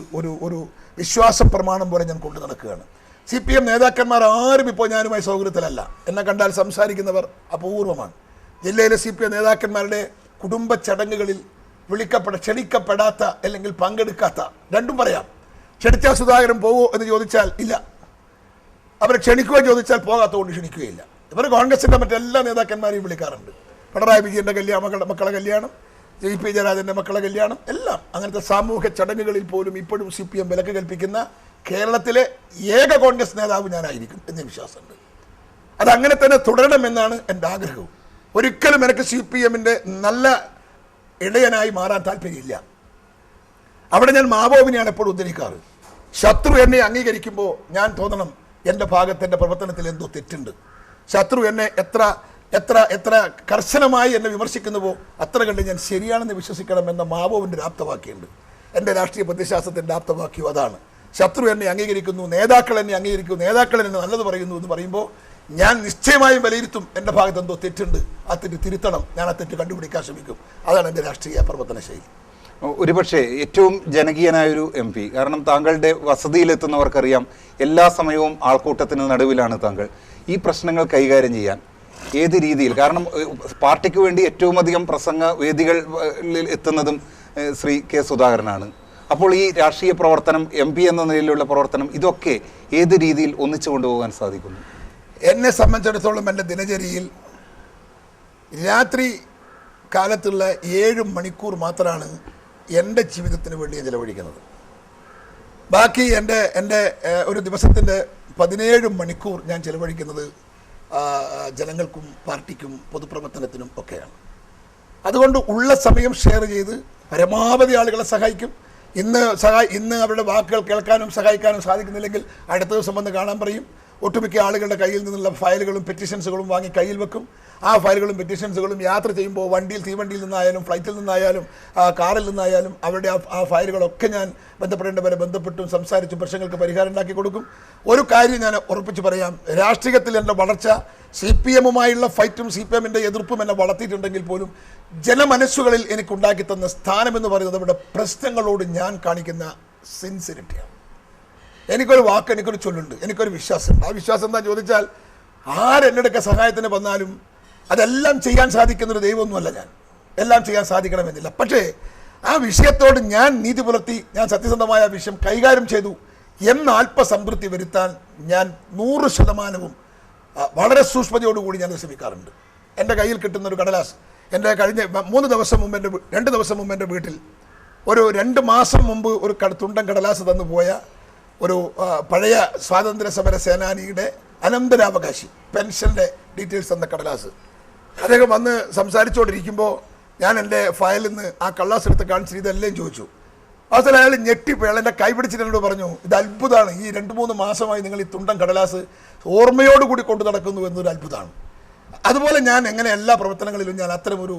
ഒരു വിശ്വാസ പ്രമാണം പോലെ ഞാൻ കൊണ്ടു നടക്കുകയാണ്. CPM നേതാക്കന്മാർ ആരും ഇപ്പോൾ ഞാനുമായി സൗഹൃദത്തിലല്ല. എന്നെ കണ്ടാൽ സംസാരിക്കുന്നവർ അപൂർവമാണ്. ജില്ലയിലെ CPM നേതാക്കന്മാരുടെ കുടുംബ ചടങ്ങുകളിൽ ക്ഷണിക്കപ്പെടാത്ത അല്ലെങ്കിൽ പങ്കെടുക്കാത്ത, രണ്ടും പറയാം, ക്ഷണിച്ചാൽ സുധാകരൻ പോവോ എന്ന് ചോദിച്ചാൽ ഇല്ല. അവരെ ക്ഷണിക്കുകയോ ചോദിച്ചാൽ പോകാത്തതുകൊണ്ട് ക്ഷണിക്കുകയില്ല. ഇവർ കോൺഗ്രസിൻ്റെ മറ്റെല്ലാ നേതാക്കന്മാരെയും വിളിക്കാറുണ്ട്. പിണറായി വിജയൻ്റെ മക്കളെ കല്യാണം, JP ജയരാജൻ്റെ മക്കളെ കല്യാണം, എല്ലാം അങ്ങനത്തെ സാമൂഹ്യ ചടങ്ങുകളിൽ പോലും ഇപ്പോഴും CPM വിലക്ക് കൽപ്പിക്കുന്ന കേരളത്തിലെ ഏക കോൺഗ്രസ് നേതാവ് ഞാനായിരിക്കും എന്ന് വിശ്വാസമുണ്ട്. അതങ്ങനെ തന്നെ തുടരണമെന്നാണ് എൻ്റെ ആഗ്രഹവും. ഒരിക്കലും എനിക്ക് CPMൻ്റെ നല്ല ഇടയനായി മാറാൻ താല്പര്യമില്ല. അവിടെ ഞാൻ മാവോവിനെയാണ് എപ്പോഴും ഉദ്ധരിക്കാറ്. ശത്രു എന്നെ അംഗീകരിക്കുമ്പോൾ ഞാൻ തോന്നണം എൻ്റെ ഭാഗത്ത് എൻ്റെ പ്രവർത്തനത്തിൽ എന്തോ തെറ്റുണ്ട്. ശത്രു എന്നെ എത്ര എത്ര എത്ര കർശനമായി എന്നെ വിമർശിക്കുന്നുവോ അത്ര കണ്ട് ഞാൻ ശരിയാണെന്ന് വിശ്വസിക്കണമെന്ന മാവോവിൻ്റെ ഒരു ആപ്തവാക്യമുണ്ട്. എൻ്റെ രാഷ്ട്രീയ പ്രതിശാസ്ത്രത്തിൻ്റെ ആപ്തവാക്യം അതാണ്. ശത്രു എന്നെ അംഗീകരിക്കുന്നു, നേതാക്കൾ എന്നെ അംഗീകരിക്കുന്നു, നേതാക്കൾ എന്നെ നല്ലത് പറയുന്നു എന്ന് പറയുമ്പോൾ ഞാൻ നിശ്ചയമായും വിലയിരുത്തും എൻ്റെ ഭാഗത്ത് എന്തോ തെറ്റുണ്ട്, ആ തെറ്റ് തിരുത്തണം, ഞാൻ ആ തെറ്റ് കണ്ടുപിടിക്കാൻ ശ്രമിക്കും. അതാണ് എൻ്റെ രാഷ്ട്രീയ പ്രവർത്തന ശൈലി. ഒരുപക്ഷെ ഏറ്റവും ജനകീയനായൊരു MP, കാരണം താങ്കളുടെ വസതിയിലെത്തുന്നവർക്കറിയാം എല്ലാ സമയവും ആൾക്കൂട്ടത്തിന് നടുവിലാണ് താങ്കൾ. ഈ പ്രശ്നങ്ങൾ കൈകാര്യം ചെയ്യാൻ ഏത് രീതിയിൽ, കാരണം പാർട്ടിക്ക് വേണ്ടി ഏറ്റവും അധികം പ്രസംഗ വേദികളിൽ എത്തുന്നതും ശ്രീ K. സുധാകരനാണ്. അപ്പോൾ ഈ രാഷ്ട്രീയ പ്രവർത്തനം, MP എന്ന നിലയിലുള്ള പ്രവർത്തനം, ഇതൊക്കെ ഏത് രീതിയിൽ ഒന്നിച്ചു കൊണ്ടുപോകാൻ സാധിക്കുന്നു? എന്നെ സംബന്ധിച്ചിടത്തോളം എൻ്റെ ദിനചര്യയിൽ രാത്രി കാലത്തുള്ള 7 മണിക്കൂർ മാത്രമാണ് എൻ്റെ ജീവിതത്തിന് വേണ്ടി ഞാൻ ചിലവഴിക്കുന്നത്. ബാക്കി എൻ്റെ ഒരു ദിവസത്തിൻ്റെ 17 മണിക്കൂർ ഞാൻ ചിലവഴിക്കുന്നത് ജനങ്ങൾക്കും പാർട്ടിക്കും പൊതുപ്രവർത്തനത്തിനും ഒക്കെയാണ്. അതുകൊണ്ട് ഉള്ള സമയം ഷെയർ ചെയ്ത് പരമാവധി ആളുകളെ സഹായിക്കും. ഇന്ന് അവരുടെ വാക്കുകൾ കേൾക്കാനും സഹായിക്കാനും സാധിക്കുന്നില്ലെങ്കിൽ അടുത്ത ദിവസം വന്ന് കാണാൻ പറയും. ഒട്ടുമിക്ക ആളുകളുടെ കയ്യിൽ നിന്നുള്ള ഫയലുകളും പെറ്റീഷൻസുകളും വാങ്ങി കയ്യിൽ വെക്കും. ആ ഫയലുകളും പെറ്റീഷൻസുകളും യാത്ര ചെയ്യുമ്പോൾ തീവണ്ടിയിൽ നിന്നായാലും ഫ്ലൈറ്റിൽ നിന്നായാലും കാറിൽ നിന്നായാലും അവരുടെ ആ ഫയലുകളൊക്കെ ഞാൻ ബന്ധപ്പെടേണ്ടവരെ ബന്ധപ്പെട്ടും സംസാരിച്ചും പ്രശ്നങ്ങൾക്ക് പരിഹാരം ഉണ്ടാക്കി കൊടുക്കും. ഒരു കാര്യം ഞാൻ ഉറപ്പിച്ച് പറയാം, രാഷ്ട്രീയത്തിൽ എൻ്റെ വളർച്ച CPMുമായുള്ള ഫൈറ്റും CPMൻ്റെ എതിർപ്പും എന്നെ വളർത്തിയിട്ടുണ്ടെങ്കിൽ പോലും ജനമനസ്സുകളിൽ എനിക്കുണ്ടാക്കി തന്ന സ്ഥാനമെന്ന് പറയുന്നത് അവരുടെ പ്രശ്നങ്ങളോട് ഞാൻ കാണിക്കുന്ന സിൻസിയറിറ്റിയാണ്. എനിക്കൊരു വാക്ക്, എനിക്കൊരു ചൊല്ലുണ്ട്, എനിക്കൊരു വിശ്വാസം. ആ വിശ്വാസം എന്താ ചോദിച്ചാൽ, ആരെന്നെടുക്കെ സഹായത്തിന് വന്നാലും അതെല്ലാം ചെയ്യാൻ സാധിക്കുന്നൊരു ദൈവമൊന്നുമല്ല ഞാൻ. എല്ലാം ചെയ്യാൻ സാധിക്കണമെന്നില്ല. പക്ഷേ ആ വിഷയത്തോട് ഞാൻ നീതി പുലർത്തി, ഞാൻ സത്യസന്ധമായ വിഷയം കൈകാര്യം ചെയ്തു എന്ന അല്പസംതൃപ്തി വരുത്താൻ ഞാൻ 100% വളരെ സൂക്ഷ്മതയോടുകൂടി ഞാൻ ശ്രമിക്കാറുണ്ട്. എൻ്റെ കയ്യിൽ കിട്ടുന്നൊരു കടലാസ്, എൻ്റെ കഴിഞ്ഞ 2 ദിവസം മുമ്പ് എൻ്റെ വീട്ടിൽ ഒരു 2 മാസം മുമ്പ് ഒരു തുണ്ടൻ കടലാസ് തന്നു പോയ ഒരു പഴയ സ്വാതന്ത്ര്യ സമര സേനാനിയുടെ അനന്തരാവകാശി പെൻഷൻ്റെ ഡീറ്റെയിൽസ് തന്ന കടലാസ്. അദ്ദേഹം വന്ന് സംസാരിച്ചുകൊണ്ടിരിക്കുമ്പോൾ ഞാൻ എൻ്റെ ഫയലിൽ നിന്ന് ആ കടലാസ് എടുത്ത് കാണിച്ചിട്ട് ഇതെല്ലാം ചോദിച്ചു. അവസാനം അയാൾ ഞെട്ടിപ്പോയി. അയാൾ എൻ്റെ കൈ പിടിച്ചിട്ട് എന്നോട് പറഞ്ഞു, ഇത് അത്ഭുതമാണ്, ഈ 2-3 മാസമായി നിങ്ങൾ ഈ തുണ്ടൻ കടലാസ് ഓർമ്മയോടുകൂടി കൊണ്ടു നടക്കുന്നു എന്നൊരു അത്ഭുതമാണ്. അതുപോലെ ഞാൻ എങ്ങനെ എല്ലാ പ്രവർത്തനങ്ങളിലും ഞാൻ അത്തരമൊരു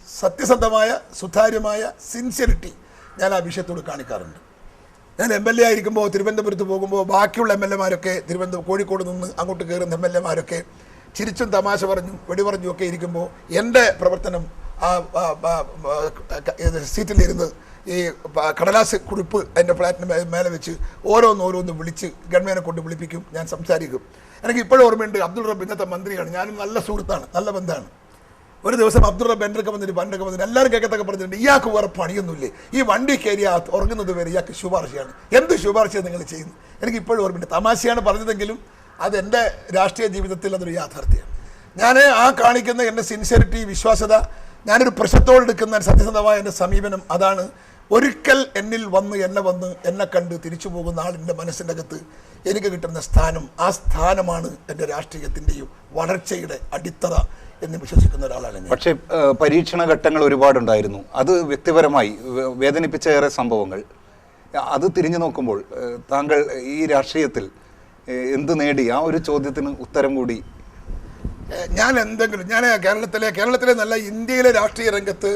സത്യസന്ധമായ സുതാര്യമായ സിൻസിയറിറ്റി ഞാൻ ആ വിഷയത്തോട് കാണിക്കാറുണ്ട്. ഞാൻ MLA ആയിരിക്കുമ്പോൾ തിരുവനന്തപുരത്ത് പോകുമ്പോൾ ബാക്കിയുള്ള MLAമാരൊക്കെ കോഴിക്കോട് നിന്ന് അങ്ങോട്ട് കയറുന്ന MLAമാരൊക്കെ ചിരിച്ചും തമാശ പറഞ്ഞും വെടിപറഞ്ഞും ഒക്കെ ഇരിക്കുമ്പോൾ എൻ്റെ പ്രവർത്തനം സീറ്റിലിരുന്ന് ഈ കടലാസ് കുറിപ്പ് എൻ്റെ ഫ്ലാറ്റിന് മേലെ വെച്ച് ഓരോന്ന് വിളിച്ച് ഗവൺമെൻറ്റിനെ കൊണ്ട് വിളിപ്പിക്കും, ഞാൻ സംസാരിക്കും. എനിക്ക് ഇപ്പോഴും ഓർമ്മയുണ്ട്, അബ്ദുൾ റബ്ബ് ഇന്നത്തെ മന്ത്രിയാണ്, ഞാനും നല്ല സുഹൃത്താണ്, നല്ല ബന്ധമാണ്. ഒരു ദിവസം അബ്ദുൾ റബ്ബ് എൻ്റെ വന്നിട്ട് എല്ലാവരും കേൾക്കത്തൊക്കെ പറഞ്ഞിട്ടുണ്ട്, ഇയാൾക്ക് വേറെ പണിയൊന്നുമില്ലേ, ഈ വണ്ടി കയറി ഉറങ്ങുന്നത് വരെ ഇയാൾക്ക് ശുപാർശയാണ്, എന്ത് ശുപാർശയാണ് നിങ്ങൾ ചെയ്യുന്നത്? എനിക്ക് ഇപ്പോഴും ഓർമ്മയുണ്ട്. തമാശയാണ് പറഞ്ഞതെങ്കിലും അതെൻ്റെ രാഷ്ട്രീയ ജീവിതത്തിൽ അതൊരു യാഥാർത്ഥ്യമാണ്. ഞാൻ ആ കാണിക്കുന്ന എൻ്റെ സിൻസിയറിറ്റി, വിശ്വാസത, ഞാനൊരു പ്രശ്നത്തോടെടുക്കുന്ന സത്യസന്ധമായ എൻ്റെ സമീപനം, അതാണ് ഒരിക്കൽ എന്നെ എന്നെ കണ്ട് തിരിച്ചു പോകുന്ന ആളിൻ്റെ മനസ്സിൻ്റെ അകത്ത് എനിക്ക് കിട്ടുന്ന സ്ഥാനം. ആ സ്ഥാനമാണ് എൻ്റെ രാഷ്ട്രീയത്തിൻ്റെയും വളർച്ചയുടെ അടിത്തറ എന്ന് വിശ്വസിക്കുന്ന ഒരാളാണ് ഞാൻ. പക്ഷേ പരീക്ഷണ ഘട്ടങ്ങൾ ഒരുപാടുണ്ടായിരുന്നു. അത് വ്യക്തിപരമായി വേദനിപ്പിച്ച ഏറെ സംഭവങ്ങൾ. അത് തിരിഞ്ഞു നോക്കുമ്പോൾ താങ്കൾ ഈ രാഷ്ട്രീയത്തിൽ എന്ത് നേടി? ആ ഒരു ചോദ്യത്തിന് ഉത്തരം കൂടി. ഞാൻ കേരളത്തിലെ നല്ല ഇന്ത്യയിലെ രാഷ്ട്രീയ രംഗത്ത്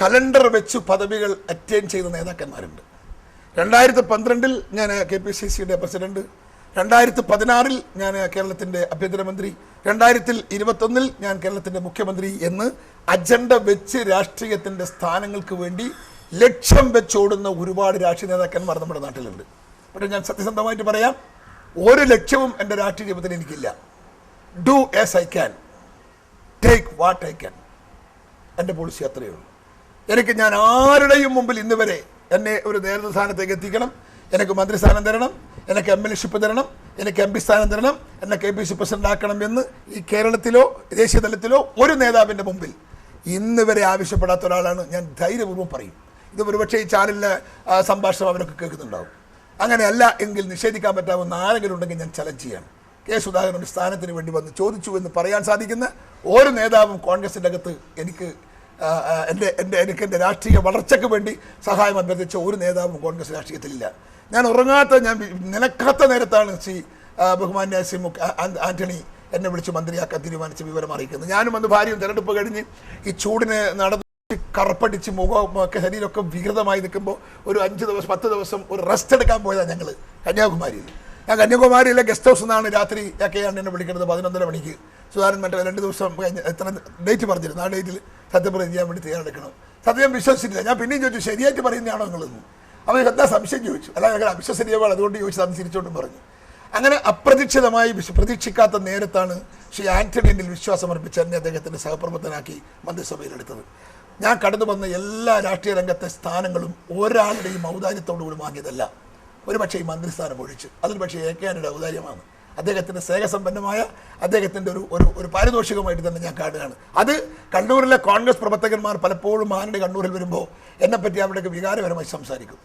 കലണ്ടർ വെച്ച് പദവികൾ അറ്റൈൻ ചെയ്ത നേതാക്കന്മാരുണ്ട്. 2012 ഞാൻ KPCCയുടെ പ്രസിഡന്റ്, 2016 ഞാൻ കേരളത്തിൻ്റെ ആഭ്യന്തരമന്ത്രി, 2021 ഞാൻ കേരളത്തിൻ്റെ മുഖ്യമന്ത്രി എന്ന് അജണ്ട വെച്ച് രാഷ്ട്രീയത്തിൻ്റെ സ്ഥാനങ്ങൾക്ക് വേണ്ടി ലക്ഷ്യം വെച്ചോടുന്ന ഒരുപാട് രാഷ്ട്രീയ നേതാക്കന്മാർ നമ്മുടെ നാട്ടിലുണ്ട്. പക്ഷേ ഞാൻ സത്യസന്ധമായിട്ട് പറയാം, ഒരു ലക്ഷ്യവും എൻ്റെ രാഷ്ട്രീയ ജീവിതത്തിൽ എനിക്കില്ല. Do as I can, take what I can. എൻ്റെ പോളിസി അത്രയേ ഉള്ളൂ. ഞാൻ ആരുടെയും മുമ്പിൽ ഇന്ന് വരെ എന്നെ ഒരു നേതൃസ്ഥാനത്തേക്ക് എത്തിക്കണം, എനിക്ക് മന്ത്രിസ്ഥാനം തരണം, എനിക്ക് MLA ഷിപ്പ് തരണം, എനിക്ക് MP സ്ഥാനം തരണം, എന്നെ KPC പ്രസിഡന്റ് ആക്കണം എന്ന് ഈ കേരളത്തിലോ ദേശീയ തലത്തിലോ ഒരു നേതാവിൻ്റെ മുമ്പിൽ ഇന്ന് വരെ ആവശ്യപ്പെടാത്ത ഒരാളാണ് ഞാൻ. ധൈര്യപൂർവ്വം പറയും. ഇത് ഒരുപക്ഷെ ഈ ചാനലിലെ സംഭാഷണം അവരൊക്കെ കേൾക്കുന്നുണ്ടാവും. അങ്ങനെയല്ല എങ്കിൽ നിഷേധിക്കാൻ പറ്റാവുന്ന ആരെങ്കിലും ഉണ്ടെങ്കിൽ ഞാൻ ചലഞ്ച് ചെയ്യാണ്. കെ സുധാകരൻ ഒരു സ്ഥാനത്തിന് വേണ്ടി വന്ന് ചോദിച്ചു എന്ന് പറയാൻ സാധിക്കുന്ന ഒരു നേതാവും കോൺഗ്രസിൻ്റെ അകത്ത് എനിക്ക് എൻ്റെ രാഷ്ട്രീയ വളർച്ചയ്ക്ക് വേണ്ടി സഹായം അഭ്യർത്ഥിച്ച ഒരു നേതാവും കോൺഗ്രസ് രാഷ്ട്രീയത്തിലില്ല. ഞാൻ ഉറങ്ങാത്ത, ഞാൻ നിലക്കാത്ത നേരത്താണ് ബഹുമാന്യ ശ്രീ ആന്റണി എന്നെ വിളിച്ച് മന്ത്രിയാക്കാൻ തീരുമാനിച്ച വിവരം അറിയിക്കുന്നത്. ഞാനും അന്ന് ഭാര്യയും തെരഞ്ഞെടുപ്പ് കഴിഞ്ഞ് ഈ ചൂടിന് നടന്ന് കറുപ്പടിച്ച് മുഖമൊക്കെ ശരീരമൊക്കെ വികൃതമായി നിൽക്കുമ്പോൾ ഒരു 5 ദിവസം 10 ദിവസം ഒരു റെസ്റ്റ് എടുക്കാൻ പോയതാണ് ഞങ്ങൾ കന്യാകുമാരിയിൽ. ഞാൻ കന്യാകുമാരിയിലെ ഗസ്റ്റ് ഹൗസിൽ നിന്നാണ് രാത്രി ഒക്കെയാണ് എന്നെ വിളിക്കുന്നത് 11:30 മണിക്ക്. സുധാകരൻ മറ്റേ 2 ദിവസം കഴിഞ്ഞ് എത്ര ഡേറ്റ് പറഞ്ഞിരുന്നു, ആ ഡേറ്റിൽ സത്യപ്രതിജ്ഞ ചെയ്യാൻ വേണ്ടി തയ്യാറെടുക്കണം. സത്യം വിശ്വസിച്ചില്ല. ഞാൻ പിന്നെയും ചോദിച്ചു, ശരിയായിട്ട് പറയുന്നതാണോ നിങ്ങളെന്ന്? അവർ എന്താ സംശയം ചോദിച്ചു. അല്ല, ഞങ്ങൾ അവിശ്വസനീയമാണ്, അതുകൊണ്ട് ചോദിച്ചത് അന്ന് തിരിച്ചോണ്ടും പറഞ്ഞു. അങ്ങനെ അപ്രതീക്ഷിതമായി പ്രതീക്ഷിക്കാത്ത നേരത്താണ് ശ്രീ ആന്റണി എന്നിൽ വിശ്വാസം അർപ്പിച്ച് എന്നെ അദ്ദേഹത്തിൻ്റെ സഹപ്രവർത്തനാക്കി മന്ത്രിസഭയിലെടുത്തത്. ഞാൻ കടന്നു വന്ന എല്ലാ രാഷ്ട്രീയ രംഗത്തെ സ്ഥാനങ്ങളും ഒരാളുടെയും ഔദാര്യത്തോടുകൂടി വാങ്ങിയതല്ല. ഒരു പക്ഷേ ഈ മന്ത്രിസ്ഥാനം ഒഴിച്ച്, അതൊരു പക്ഷേ AK ആന്റണിയുടെ ഔദാര്യമാണ്. അദ്ദേഹത്തിൻ്റെ സ്നേഹസമ്പന്നമായ അദ്ദേഹത്തിൻ്റെ ഒരു പാരിതോഷികമായിട്ട് തന്നെ ഞാൻ കാണുകയാണ്. അത് കണ്ണൂരിലെ കോൺഗ്രസ് പ്രവർത്തകന്മാർ പലപ്പോഴും ആന്റണി കണ്ണൂരിൽ വരുമ്പോൾ എന്നെപ്പറ്റി അവിടേക്ക് വികാരപരമായി സംസാരിക്കും.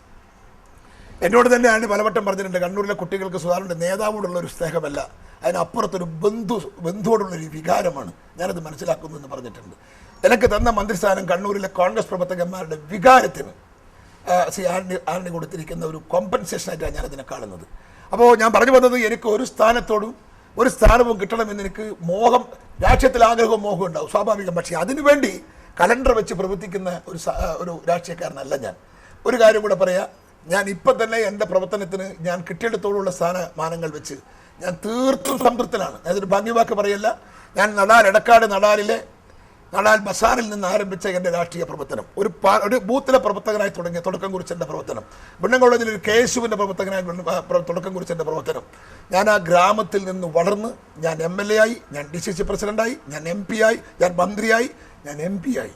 എന്നോട് തന്നെയാണ് പലവട്ടം പറഞ്ഞിട്ടുണ്ട്, കണ്ണൂരിലെ കുട്ടികൾക്ക് സുധാകരൻ്റെ നേതാവോടുള്ള ഒരു സ്നേഹമല്ല, അതിനപ്പുറത്തൊരു ബന്ധുവോടുള്ളൊരു വികാരമാണ്, ഞാനത് മനസ്സിലാക്കുന്നു എന്ന് പറഞ്ഞിട്ടുണ്ട്. എനിക്ക് തന്ന മന്ത്രിസ്ഥാനം കണ്ണൂരിലെ കോൺഗ്രസ് പ്രവർത്തകന്മാരുടെ വികാരത്തിന് ശ്രീ ആന്റണി കൊടുത്തിരിക്കുന്ന ഒരു കോമ്പൻസേഷനായിട്ടാണ് ഞാനതിനെ കാണുന്നത്. അപ്പോൾ ഞാൻ പറഞ്ഞു വന്നത്, എനിക്ക് ഒരു സ്ഥാനവും കിട്ടണമെന്ന് എനിക്ക് മോഹം, രാഷ്ട്രീയത്തിൽ ആഗ്രഹവും മോഹവും ഉണ്ടാവും, സ്വാഭാവികം. പക്ഷേ അതിനുവേണ്ടി കലണ്ടർ വെച്ച് പ്രവർത്തിക്കുന്ന ഒരു രാഷ്ട്രീയക്കാരനല്ല ഞാൻ. ഒരു കാര്യം കൂടെ പറയാം, ഞാൻ ഇപ്പം തന്നെ എൻ്റെ പ്രവർത്തനത്തിന് ഞാൻ കിട്ടിയെടുത്തോടുള്ള സ്ഥാനമാനങ്ങൾ വെച്ച് ഞാൻ തീർത്തും സംതൃപ്തനാണ്. അതൊരു ഭംഗിവാക്ക് പറയല്ല. ഞാൻ എടക്കാട് നടാൽ ബസാറിൽ നിന്ന് ആരംഭിച്ച എൻ്റെ രാഷ്ട്രീയ പ്രവർത്തനം, ഒരു ബൂത്തിലെ പ്രവർത്തകനായി തുടക്കം കുറിച്ച എൻ്റെ പ്രവർത്തനം, ബ്രണ്ണൻ കോളേജിൽ ഒരു KSUവിൻ്റെ പ്രവർത്തകനായി തുടക്കം കുറിച്ച എൻ്റെ പ്രവർത്തനം, ഞാൻ ആ ഗ്രാമത്തിൽ നിന്ന് വളർന്ന് ഞാൻ MLA ആയി, ഞാൻ DCC പ്രസിഡൻ്റായി, ഞാൻ MP ആയി, ഞാൻ മന്ത്രിയായി, ഞാൻ MP ആയി.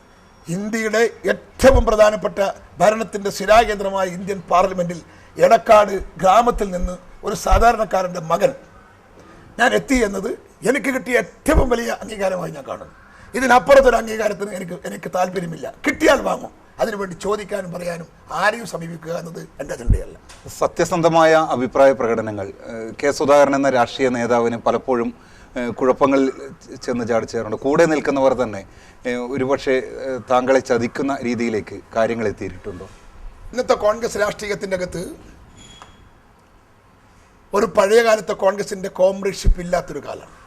ഇന്ത്യയുടെ ഏറ്റവും പ്രധാനപ്പെട്ട ഭരണത്തിൻ്റെ സ്ഥിരാകേന്ദ്രമായ ഇന്ത്യൻ പാർലമെൻറ്റിൽ എടക്കാട് ഗ്രാമത്തിൽ നിന്ന് ഒരു സാധാരണക്കാരൻ്റെ മകൻ ഞാൻ എത്തി എന്നത് എനിക്ക് കിട്ടിയ ഏറ്റവും വലിയ അംഗീകാരമായി ഞാൻ കാണുന്നു. ഇതിനപ്പുറത്തൊരു അംഗീകാരത്തിന് എനിക്ക് താല്പര്യമില്ല. കിട്ടിയാൽ വാങ്ങും. അതിനുവേണ്ടി ചോദിക്കാനും പറയാനും ആരെയും സമീപിക്കുക എന്നത് എൻ്റെ അജണ്ടയല്ല. സത്യസന്ധമായ അഭിപ്രായ പ്രകടനങ്ങൾ കെ സുധാകരൻ എന്ന രാഷ്ട്രീയ നേതാവിന് പലപ്പോഴും കുഴപ്പങ്ങൾ ചെന്ന് ചാടിച്ചേറുണ്ട്. കൂടെ നിൽക്കുന്നവർ തന്നെ ഒരുപക്ഷെ താങ്കളെ ചതിക്കുന്ന രീതിയിലേക്ക് കാര്യങ്ങൾ എത്തിയിട്ടുണ്ടോ? ഇന്നത്തെ കോൺഗ്രസ് രാഷ്ട്രീയത്തിൻ്റെ അകത്ത് ഒരു പഴയകാലത്തെ കോൺഗ്രസിൻ്റെ കോംറേഡ്ഷിപ്പ് ഇല്ലാത്തൊരു കാലമാണ്.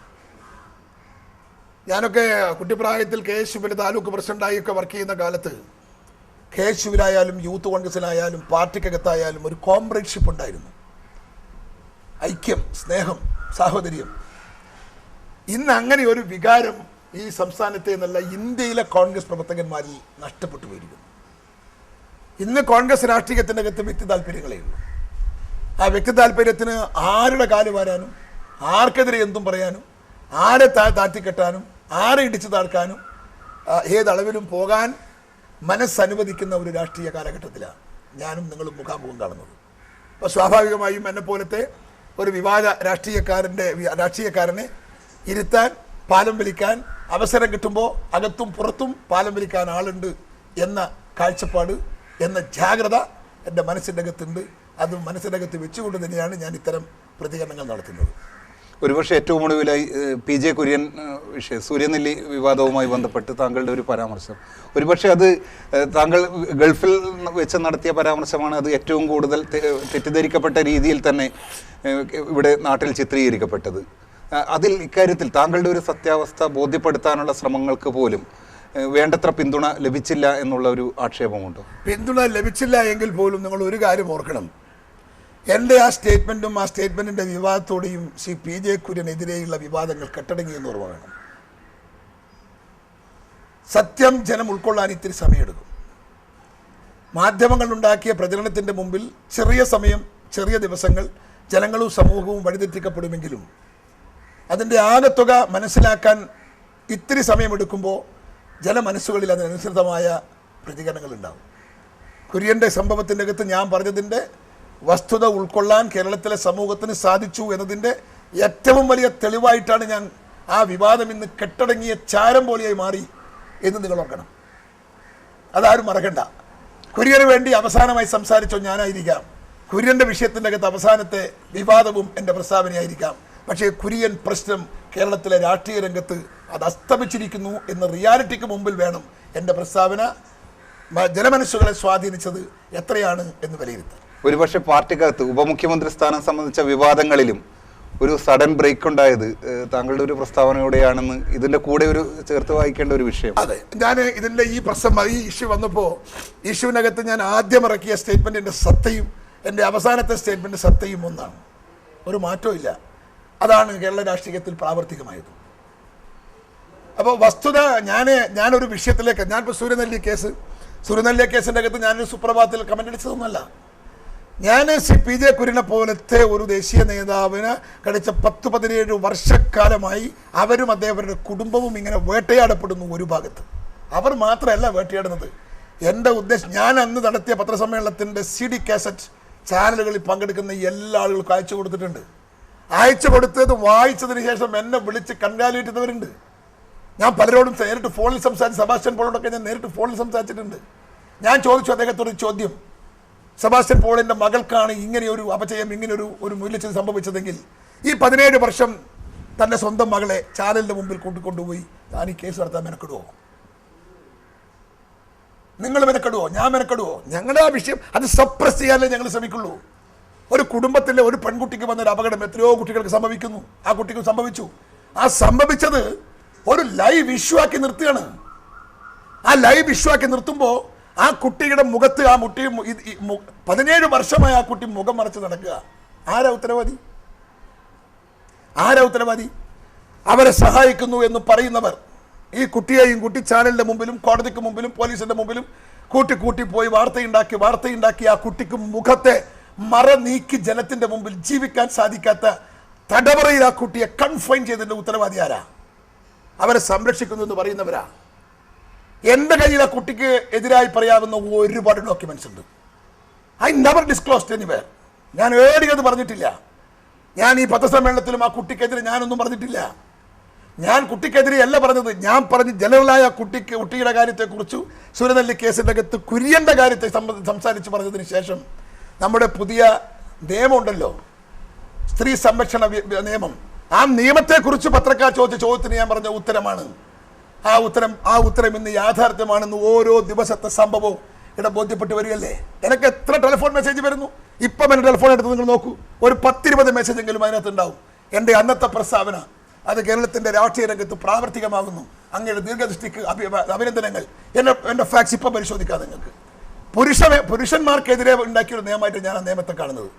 ഞാനൊക്കെ കുട്ടിപ്രായത്തിൽ KSUവിൻ്റെ താലൂക്ക് പ്രസിഡൻ്റായൊക്കെ വർക്ക് ചെയ്യുന്ന കാലത്ത് KSUവിലായാലും യൂത്ത് കോൺഗ്രസിലായാലും പാർട്ടിക്കകത്തായാലും ഒരു കോംറേഡ്ഷിപ്പ് ഉണ്ടായിരുന്നു, ഐക്യം, സ്നേഹം, സാഹോദര്യം. ഇന്ന് അങ്ങനെ ഒരു വികാരം ഈ സംസ്ഥാനത്തെ എന്നല്ല ഇന്ത്യയിലെ കോൺഗ്രസ് പ്രവർത്തകന്മാരിൽ നഷ്ടപ്പെട്ടു പോയിരിക്കുന്നു. ഇന്ന് കോൺഗ്രസ് രാഷ്ട്രീയത്തിൻ്റെ അകത്ത് വ്യക്തി താല്പര്യങ്ങളേ ഉള്ളൂ. ആ വ്യക്തി താല്പര്യത്തിന് ആരുടെ കാല് വാരാനും, ആർക്കെതിരെ എന്തും പറയാനും, ആരെ താഴ്ത്തിക്കെട്ടാനും, ആരെ ഇടിച്ചു താഴ്ക്കാനും, ഏതളവിലും പോകാൻ മനസ്സനുവദിക്കുന്ന ഒരു രാഷ്ട്രീയ കാലഘട്ടത്തിലാണ് ഞാനും നിങ്ങളും മുഖാമുഖം കാണുന്നത്. അപ്പോൾ സ്വാഭാവികമായും എന്നെ പോലത്തെ ഒരു വിവാദ രാഷ്ട്രീയക്കാരനെ ഇരുത്താൻ, പാലം വലിക്കാൻ അവസരം കിട്ടുമ്പോൾ അകത്തും പുറത്തും പാലം വലിക്കാൻ ആളുണ്ട് എന്ന കാഴ്ചപ്പാട്, എന്ന ജാഗ്രത എൻ്റെ മനസ്സിൻ്റെ അകത്തുണ്ട്. അത് മനസ്സിൻ്റെ അകത്ത് വെച്ചുകൊണ്ട് തന്നെയാണ് ഞാൻ ഇത്തരം പ്രതികരണങ്ങൾ നടത്തുന്നത്. ഒരുപക്ഷെ ഏറ്റവും ഒടുവിലായി PJ കുര്യൻ സൂര്യനെല്ലി വിവാദവുമായി ബന്ധപ്പെട്ട് താങ്കളുടെ ഒരു പരാമർശം, ഒരുപക്ഷെ അത് താങ്കൾ ഗൾഫിൽ വെച്ച് നടത്തിയ പരാമർശമാണ്. അത് ഏറ്റവും കൂടുതൽ തെറ്റിദ്ധരിക്കപ്പെട്ട രീതിയിൽ തന്നെ ഇവിടെ നാട്ടിൽ ചിത്രീകരിക്കപ്പെട്ടത്. ഇക്കാര്യത്തിൽ താങ്കളുടെ ഒരു സത്യാവസ്ഥ ബോധ്യപ്പെടുത്താനുള്ള ശ്രമങ്ങൾക്ക് പോലും വേണ്ടത്ര പിന്തുണ ലഭിച്ചില്ല എന്നുള്ള ഒരു ആക്ഷേപമുണ്ടോ? പിന്തുണ ലഭിച്ചില്ല എങ്കിൽ പോലും നിങ്ങൾ ഒരു കാര്യം ഓർക്കണം, എൻ്റെ ആ സ്റ്റേറ്റ്മെൻറ്റും ആ സ്റ്റേറ്റ്മെൻറ്റിൻ്റെ വിവാദത്തോടെയും ശ്രീ PJ കുര്യനെതിരെയുള്ള വിവാദങ്ങൾ കെട്ടടങ്ങിയെന്ന് ഓർമ്മ വേണം. സത്യം ജനം ഉൾക്കൊള്ളാൻ ഇത്തിരി സമയമെടുക്കും. മാധ്യമങ്ങളുണ്ടാക്കിയ പ്രചരണത്തിൻ്റെ മുമ്പിൽ ചെറിയ സമയം, ചെറിയ ദിവസങ്ങൾ ജനങ്ങളും സമൂഹവും വഴിതെറ്റിക്കപ്പെടുമെങ്കിലും അതിൻ്റെ ആകെത്തുക മനസ്സിലാക്കാൻ ഇത്തിരി സമയമെടുക്കുമ്പോൾ ജനമനസ്സുകളിൽ അതിനനുസൃതമായ പ്രതികരണങ്ങളുണ്ടാകും. കുര്യൻ്റെ സംഭവത്തിൻ്റെ അകത്ത് ഞാൻ പറഞ്ഞതിൻ്റെ വസ്തുത ഉൾക്കൊള്ളാൻ കേരളത്തിലെ സമൂഹത്തിന് സാധിച്ചു എന്നതിൻ്റെ ഏറ്റവും വലിയ തെളിവായിട്ടാണ് ഞാൻ ആ വിവാദം ഇന്ന് കെട്ടടങ്ങിയ ചാരം പോലെയായി മാറി എന്ന് നിങ്ങൾ ഓർക്കണം. അതാരും മറക്കണ്ട. കുര്യന് വേണ്ടി അവസാനമായി സംസാരിച്ചോ ഞാനായിരിക്കാം. കുര്യൻ്റെ വിഷയത്തിൻ്റെ അകത്ത് അവസാനത്തെ വിവാദവും എൻ്റെ പ്രസ്താവനയായിരിക്കാം. പക്ഷേ കുര്യൻ പ്രശ്നം കേരളത്തിലെ രാഷ്ട്രീയ രംഗത്ത് അത് അസ്തമിച്ചിരിക്കുന്നു എന്ന റിയാലിറ്റിക്ക് മുമ്പിൽ വേണം എൻ്റെ പ്രസ്താവന ജനമനസ്സുകളെ സ്വാധീനിച്ചത് എത്രയാണ് എന്ന് വിലയിരുത്താൻ. ഒരുപക്ഷെ പാർട്ടിക്കകത്ത് ഉപമുഖ്യമന്ത്രി സ്ഥാനം സംബന്ധിച്ച വിവാദങ്ങളിലും ഒരു സഡൻ ബ്രേക്ക് ഉണ്ടായത് താങ്കളുടെ ഒരു പ്രസ്താവനയോടെയാണെന്ന് ഇതിന്റെ കൂടെ ഒരു ചേർത്ത് വായിക്കേണ്ട ഒരു വിഷയം. അതെ, ഞാൻ ഇതിൻ്റെ ഈ ഇഷ്യൂ വന്നപ്പോൾ ഇഷ്യൂവിനകത്ത് ഞാൻ ആദ്യം ഇറക്കിയ സ്റ്റേറ്റ്മെൻറ്റിൻ്റെ സത്തയും എൻ്റെ അവസാനത്തെ സ്റ്റേറ്റ്മെൻറ്റ് സത്തയും ഒന്നാണ്. ഒരു മാറ്റവും ഇല്ല. അതാണ് കേരള രാഷ്ട്രീയത്തിൽ പ്രാവർത്തികമായത്. അപ്പോൾ വസ്തുത ഞാനൊരു വിഷയത്തിലേക്ക് ഞാനിപ്പോൾ സൂര്യനെല്ലി കേസിൻ്റെ അകത്ത് ഞാനൊരു സുപ്രഭാതത്തിൽ കമൻ്റ് അടിച്ചതൊന്നുമല്ല. ഞാൻ പി ജെ കുര്യനെ പോലത്തെ ഒരു ദേശീയ നേതാവിന് കഴിച്ച 10-17 വർഷക്കാലമായി അവരും അദ്ദേഹത്തിന്റെ കുടുംബവും ഇങ്ങനെ വേട്ടയാടപ്പെടുന്നു. ഒരു ഭാഗത്ത് അവർ മാത്രമല്ല വേട്ടയാടുന്നത്. എൻ്റെ ഉദ്ദേശം, ഞാൻ അന്ന് നടത്തിയ പത്രസമ്മേളനത്തിൻ്റെ CD കാസറ്റ് ചാനലുകളിൽ പങ്കെടുക്കുന്ന എല്ലാ ആളുകൾക്കും അയച്ചു കൊടുത്തിട്ടുണ്ട്. അയച്ചു കൊടുത്തത് വായിച്ചതിന് ശേഷം എന്നെ വിളിച്ച് കൺഗ്രാജുലേറ്റ് ചെയ്തവരുണ്ട്. ഞാൻ പലരോടും നേരിട്ട് ഫോണിൽ സംസാരിച്ച് സെബാസ്റ്റ്യൻ പോളോടൊക്കെ ഞാൻ നേരിട്ട് ഫോണിൽ സംസാരിച്ചിട്ടുണ്ട്. ഞാൻ ചോദിച്ചു അദ്ദേഹത്തൊരു ചോദ്യം, സെബാസ്റ്റ്യൻ പോളിൻ്റെ മകൾക്കാണ് ഇങ്ങനെയൊരു അപചയം, ഇങ്ങനെയൊരു മൂല്യച്ഛേദം സംഭവിച്ചതെങ്കിൽ ഈ 17 വർഷം തൻ്റെ സ്വന്തം മകളെ ചാനലിൻ്റെ മുമ്പിൽ കൊണ്ടുപോയി താൻ ഈ കേസ് നടത്താൻ മെനക്കെടുവോ? നിങ്ങൾ മെനക്കെടുവോ? ഞാൻ മെനക്കെടുവോ? ഞങ്ങളുടെ ആ വിഷയം അത് സപ്രസ് ചെയ്യാനേ ഞങ്ങൾ ശ്രമിക്കുള്ളൂ. ഒരു കുടുംബത്തിലെ ഒരു പെൺകുട്ടിക്ക് വന്നൊരു അപകടം എത്രയോ കുട്ടികൾക്ക് സംഭവിക്കുന്നു. ആ കുട്ടിക്ക് സംഭവിച്ചു. ആ സംഭവിച്ചത് ഒരു ലൈവ് ഇഷ്യൂ ആക്കി നിർത്തുകയാണ്. ആ ലൈവ് ഇഷ്യൂ ആക്കി നിർത്തുമ്പോൾ ആ കുട്ടിയുടെ മുഖത്ത് 17 വർഷമായി ആ കുട്ടി മുഖം മറച്ച് നടക്കുക. ആരാ ഉത്തരവാദി? അവരെ സഹായിക്കുന്നു എന്ന് പറയുന്നവർ ഈ കുട്ടിയെയും കുട്ടി ചാനലിന്റെ മുമ്പിലും കോടതിക്ക് മുമ്പിലും പോലീസിന്റെ മുമ്പിലും കൂട്ടി പോയി വാർത്തയുണ്ടാക്കി ആ കുട്ടിക്ക് മുഖത്തെ മറ നീക്കി ജനത്തിന്റെ മുമ്പിൽ ജീവിക്കാൻ സാധിക്കാത്ത തടവറയിൽ ആ കുട്ടിയെ കൺഫൈൻ ചെയ്തതിന്റെ ഉത്തരവാദി ആരാ? അവരെ സംരക്ഷിക്കുന്നു എന്ന് പറയുന്നവരാ? എൻ്റെ കയ്യിൽ ആ കുട്ടിക്ക് എതിരായി പറയാവുന്ന ഒരുപാട് ഡോക്യുമെന്റ്സ് ഉണ്ട്. I never disclosed anywhere. ഞാൻ ഏടിയത് പറഞ്ഞിട്ടില്ല. ഞാൻ ഈ പത്രസമ്മേളനത്തിലും ആ കുട്ടിക്കെതിരെ ഞാനൊന്നും പറഞ്ഞിട്ടില്ല. ഞാൻ കുട്ടിക്കെതിരെ അല്ല പറഞ്ഞത്. ഞാൻ പറഞ്ഞ് ജനറലായ കുട്ടിയുടെ കാര്യത്തെക്കുറിച്ചു സൂര്യനെല്ലി കേസിൻ്റെ അകത്ത് കുര്യൻ്റെ കാര്യത്തെ സംസാരിച്ച് പറഞ്ഞതിന് ശേഷം നമ്മുടെ പുതിയ നിയമമുണ്ടല്ലോ, സ്ത്രീ സംരക്ഷണ നിയമം, ആ നിയമത്തെക്കുറിച്ച് പത്രക്കാർ ചോദിച്ച ചോദ്യത്തിന് ഞാൻ പറഞ്ഞ ഉത്തരമാണ്. ആ ഉത്തരം ഇന്ന് യാഥാർത്ഥ്യമാണെന്ന് ഓരോ ദിവസത്തെ സംഭവവും ഇവിടെ ബോധ്യപ്പെട്ട് വരികയല്ലേ. എനിക്ക് എത്ര ടെലിഫോൺ മെസ്സേജ് വരുന്നു. ഇപ്പം എൻ്റെ ടെലിഫോൺ എടുത്ത് നിങ്ങൾ നോക്കൂ, ഒരു 10-20 മെസ്സേജെങ്കിലും അതിനകത്ത് ഉണ്ടാവും. എൻ്റെ അന്നത്തെ പ്രസ്താവന അത് കേരളത്തിൻ്റെ രാഷ്ട്രീയ രംഗത്ത് പ്രാവർത്തികമാകുന്നു. അങ്ങയുടെ ദീർഘദൃഷ്ടിക്ക് അഭിനന്ദനങ്ങൾ. എൻ്റെ ഫാക്ട്സ് ഇപ്പം പരിശോധിക്കാം. നിങ്ങൾക്ക് പുരുഷന്മാർക്കെതിരെ ഉണ്ടാക്കിയൊരു നിയമമായിട്ട് ഞാൻ ആ നിയമത്തെ കാണുന്നത്.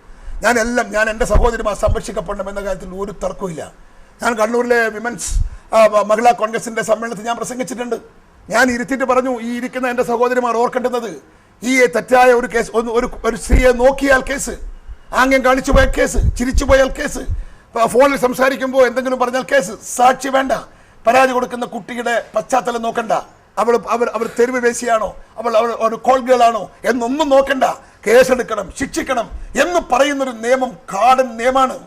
ഞാൻ എൻ്റെ സഹോദരിമാർ സംരക്ഷിക്കപ്പെടണം എന്ന കാര്യത്തിൽ ഒരു തർക്കമില്ല. ഞാൻ കണ്ണൂരിലെ വിമൻസ് മഹിളാ കോൺഗ്രസിൻ്റെ സമ്മേളനത്തിൽ ഞാൻ പ്രസംഗിച്ചിട്ടുണ്ട്. ഞാൻ ഇരുത്തിയിട്ട് പറഞ്ഞു, ഈ ഇരിക്കുന്ന എൻ്റെ സഹോദരിമാർ ഓർക്കേണ്ടുന്നത് ഈ തെറ്റായ ഒരു കേസ്, ഒരു സ്ത്രീയെ നോക്കിയാൽ കേസ്, ആംഗ്യം കാണിച്ചു പോയാൽ കേസ്, ചിരിച്ചു പോയാൽ കേസ്, ഫോണിൽ സംസാരിക്കുമ്പോൾ എന്തെങ്കിലും പറഞ്ഞാൽ കേസ്, സാക്ഷി വേണ്ട, പരാതി കൊടുക്കുന്ന കുട്ടിയുടെ പശ്ചാത്തലം നോക്കണ്ട, അവർ തെരുവ് വേശിയാണോ, ഒരു കോൾ ഗേളാണോ എന്നൊന്നും നോക്കണ്ട, കേസെടുക്കണം, ശിക്ഷിക്കണം എന്ന് പറയുന്നൊരു നിയമം കാടൻ നിയമമാണ്.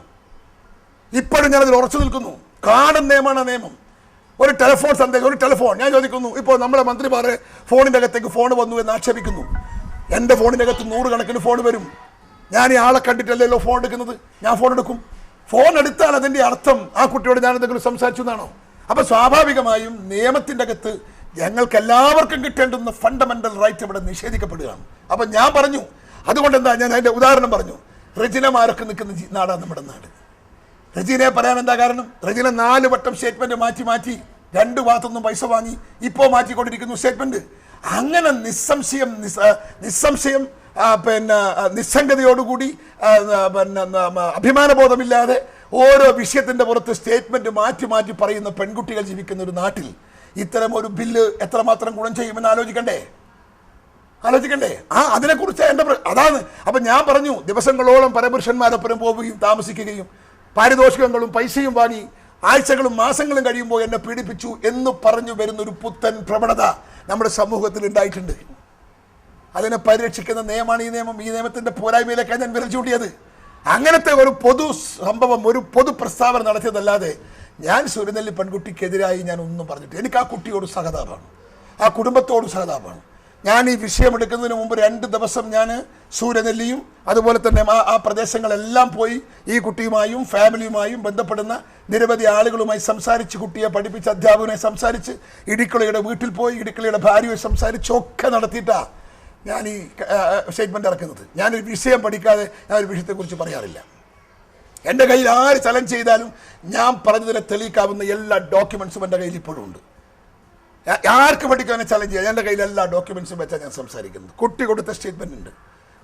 ഇപ്പോഴും ഞാനതിൽ ഉറച്ചു നിൽക്കുന്നു. കാടൻ നിയമമാണ് നിയമം. ഒരു ടെലിഫോൺ സന്ദേശം, ഒരു ടെലിഫോൺ, ഞാൻ ചോദിക്കുന്നു, ഇപ്പോൾ നമ്മളെ മന്ത്രിമാരെ ഫോണിൻ്റെ അകത്തേക്ക് ഫോൺ വന്നു എന്ന് ആക്ഷേപിക്കുന്നു. എൻ്റെ ഫോണിൻ്റെ അകത്ത് 100 കണക്കിന് ഫോൺ വരും. ഞാൻ ഈ ആളെ കണ്ടിട്ടല്ലല്ലോ ഫോൺ എടുക്കുന്നത്. ഞാൻ ഫോൺ എടുക്കും. ഫോൺ എടുത്താൽ അതിൻ്റെ അർത്ഥം ആ കുട്ടിയോട് ഞാൻ എന്തെങ്കിലും സംസാരിച്ചു എന്നാണോ? അപ്പം സ്വാഭാവികമായും നിയമത്തിൻ്റെ അകത്ത് ഞങ്ങൾക്ക് എല്ലാവർക്കും കിട്ടേണ്ടുന്ന ഫണ്ടമെന്റൽ റൈറ്റ് ഇവിടെ നിഷേധിക്കപ്പെടുകയാണ്. അപ്പം ഞാൻ പറഞ്ഞു, അതുകൊണ്ട് എന്താ, ഞാൻ അതിൻ്റെ ഉദാഹരണം പറഞ്ഞു. റെജിനമാരൊക്കെ നിൽക്കുന്ന നാടാണ് നമ്മുടെ നാട്. റെജീനയെ പറയാൻ എന്താ കാരണം? റെജീന 4 വട്ടം സ്റ്റേറ്റ്മെന്റ് മാറ്റി 2 ഭാഗത്തുനിന്നും പൈസ വാങ്ങി ഇപ്പോൾ മാറ്റിക്കൊണ്ടിരിക്കുന്നു സ്റ്റേറ്റ്മെന്റ്. അങ്ങനെ നിസ്സംശയം നിസ്സംഗതയോടുകൂടി അഭിമാനബോധമില്ലാതെ ഓരോ വിഷയത്തിന്റെ പുറത്ത് സ്റ്റേറ്റ്മെന്റ് മാറ്റി പറയുന്ന പെൺകുട്ടികൾ ജീവിക്കുന്ന ഒരു നാട്ടിൽ ഇത്തരം ഒരു ബില്ല് എത്രമാത്രം ഗുണം ചെയ്യുമെന്ന് ആലോചിക്കണ്ടേ? അതിനെക്കുറിച്ച് അതാണ്. അപ്പം ഞാൻ പറഞ്ഞു, ദിവസങ്ങളോളം പരപുരുഷന്മാരൊപ്പരം പോവുകയും താമസിക്കുകയും പാരിതോഷികങ്ങളും പൈസയും വാങ്ങി ആഴ്ചകളും മാസങ്ങളും കഴിയുമ്പോൾ എന്നെ പീഡിപ്പിച്ചു എന്ന് പറഞ്ഞു വരുന്നൊരു പുത്തൻ പ്രവണത നമ്മുടെ സമൂഹത്തിൽ ഉണ്ടായിട്ടുണ്ട്. അതിനെ പരിരക്ഷിക്കുന്ന നിയമമാണ് ഈ നിയമം. ഈ നിയമത്തിൻ്റെ പോരായ്മയിലേക്കാണ് ഞാൻ വിരൽ ചൂണ്ടിയത്. അങ്ങനത്തെ ഒരു പൊതു സംഭവം, ഒരു പൊതു പ്രസ്താവന നടത്തിയതല്ലാതെ ഞാൻ സൂര്യനെല്ലി പെൺകുട്ടിക്കെതിരായി ഞാൻ ഒന്നും പറഞ്ഞിട്ട്. എനിക്ക് ആ കുട്ടിയോട് സഹതാപമാണ്, ആ കുടുംബത്തോട് സഹതാപമാണ്. ഞാൻ ഈ വിഷയം എടുക്കുന്നതിന് മുമ്പ് 2 ദിവസം ഞാൻ സൂര്യനെല്ലിയും അതുപോലെ തന്നെ ആ പ്രദേശങ്ങളെല്ലാം പോയി ഈ കുട്ടിയുമായും ഫാമിലിയുമായും ബന്ധപ്പെടുന്ന നിരവധി ആളുകളുമായി സംസാരിച്ച്, കുട്ടിയെ പഠിപ്പിച്ച അധ്യാപകനെ സംസാരിച്ച്, ഇടിക്കളിയുടെ വീട്ടിൽ പോയി ഇടിക്കളിയുടെ ഭാര്യയെ സംസാരിച്ചൊക്കെ നടത്തിയിട്ടാണ് ഞാൻ ഈ സ്റ്റേറ്റ്മെൻ്റ് ഇറക്കുന്നത്. ഞാനൊരു വിഷയം പഠിക്കാതെ ഞാൻ ഒരു വിഷയത്തെക്കുറിച്ച് പറയാറില്ല. എൻ്റെ കയ്യിൽ ആര് ചലഞ്ച് ചെയ്താലും ഞാൻ പറഞ്ഞതിനെ തെളിയിക്കാവുന്ന എല്ലാ ഡോക്യുമെൻസും എൻ്റെ കയ്യിൽ ഇപ്പോഴും ഉണ്ട്. ആർക്ക് പഠിക്കാനെ ചലഞ്ച് ചെയ്യാൻ എൻ്റെ കയ്യിൽ എല്ലാ ഡോക്യുമെൻസും വെച്ചാൽ ഞാൻ സംസാരിക്കുന്നത്. കുട്ടി കൊടുത്ത സ്റ്റേറ്റ്മെൻ്റ് ഉണ്ട്,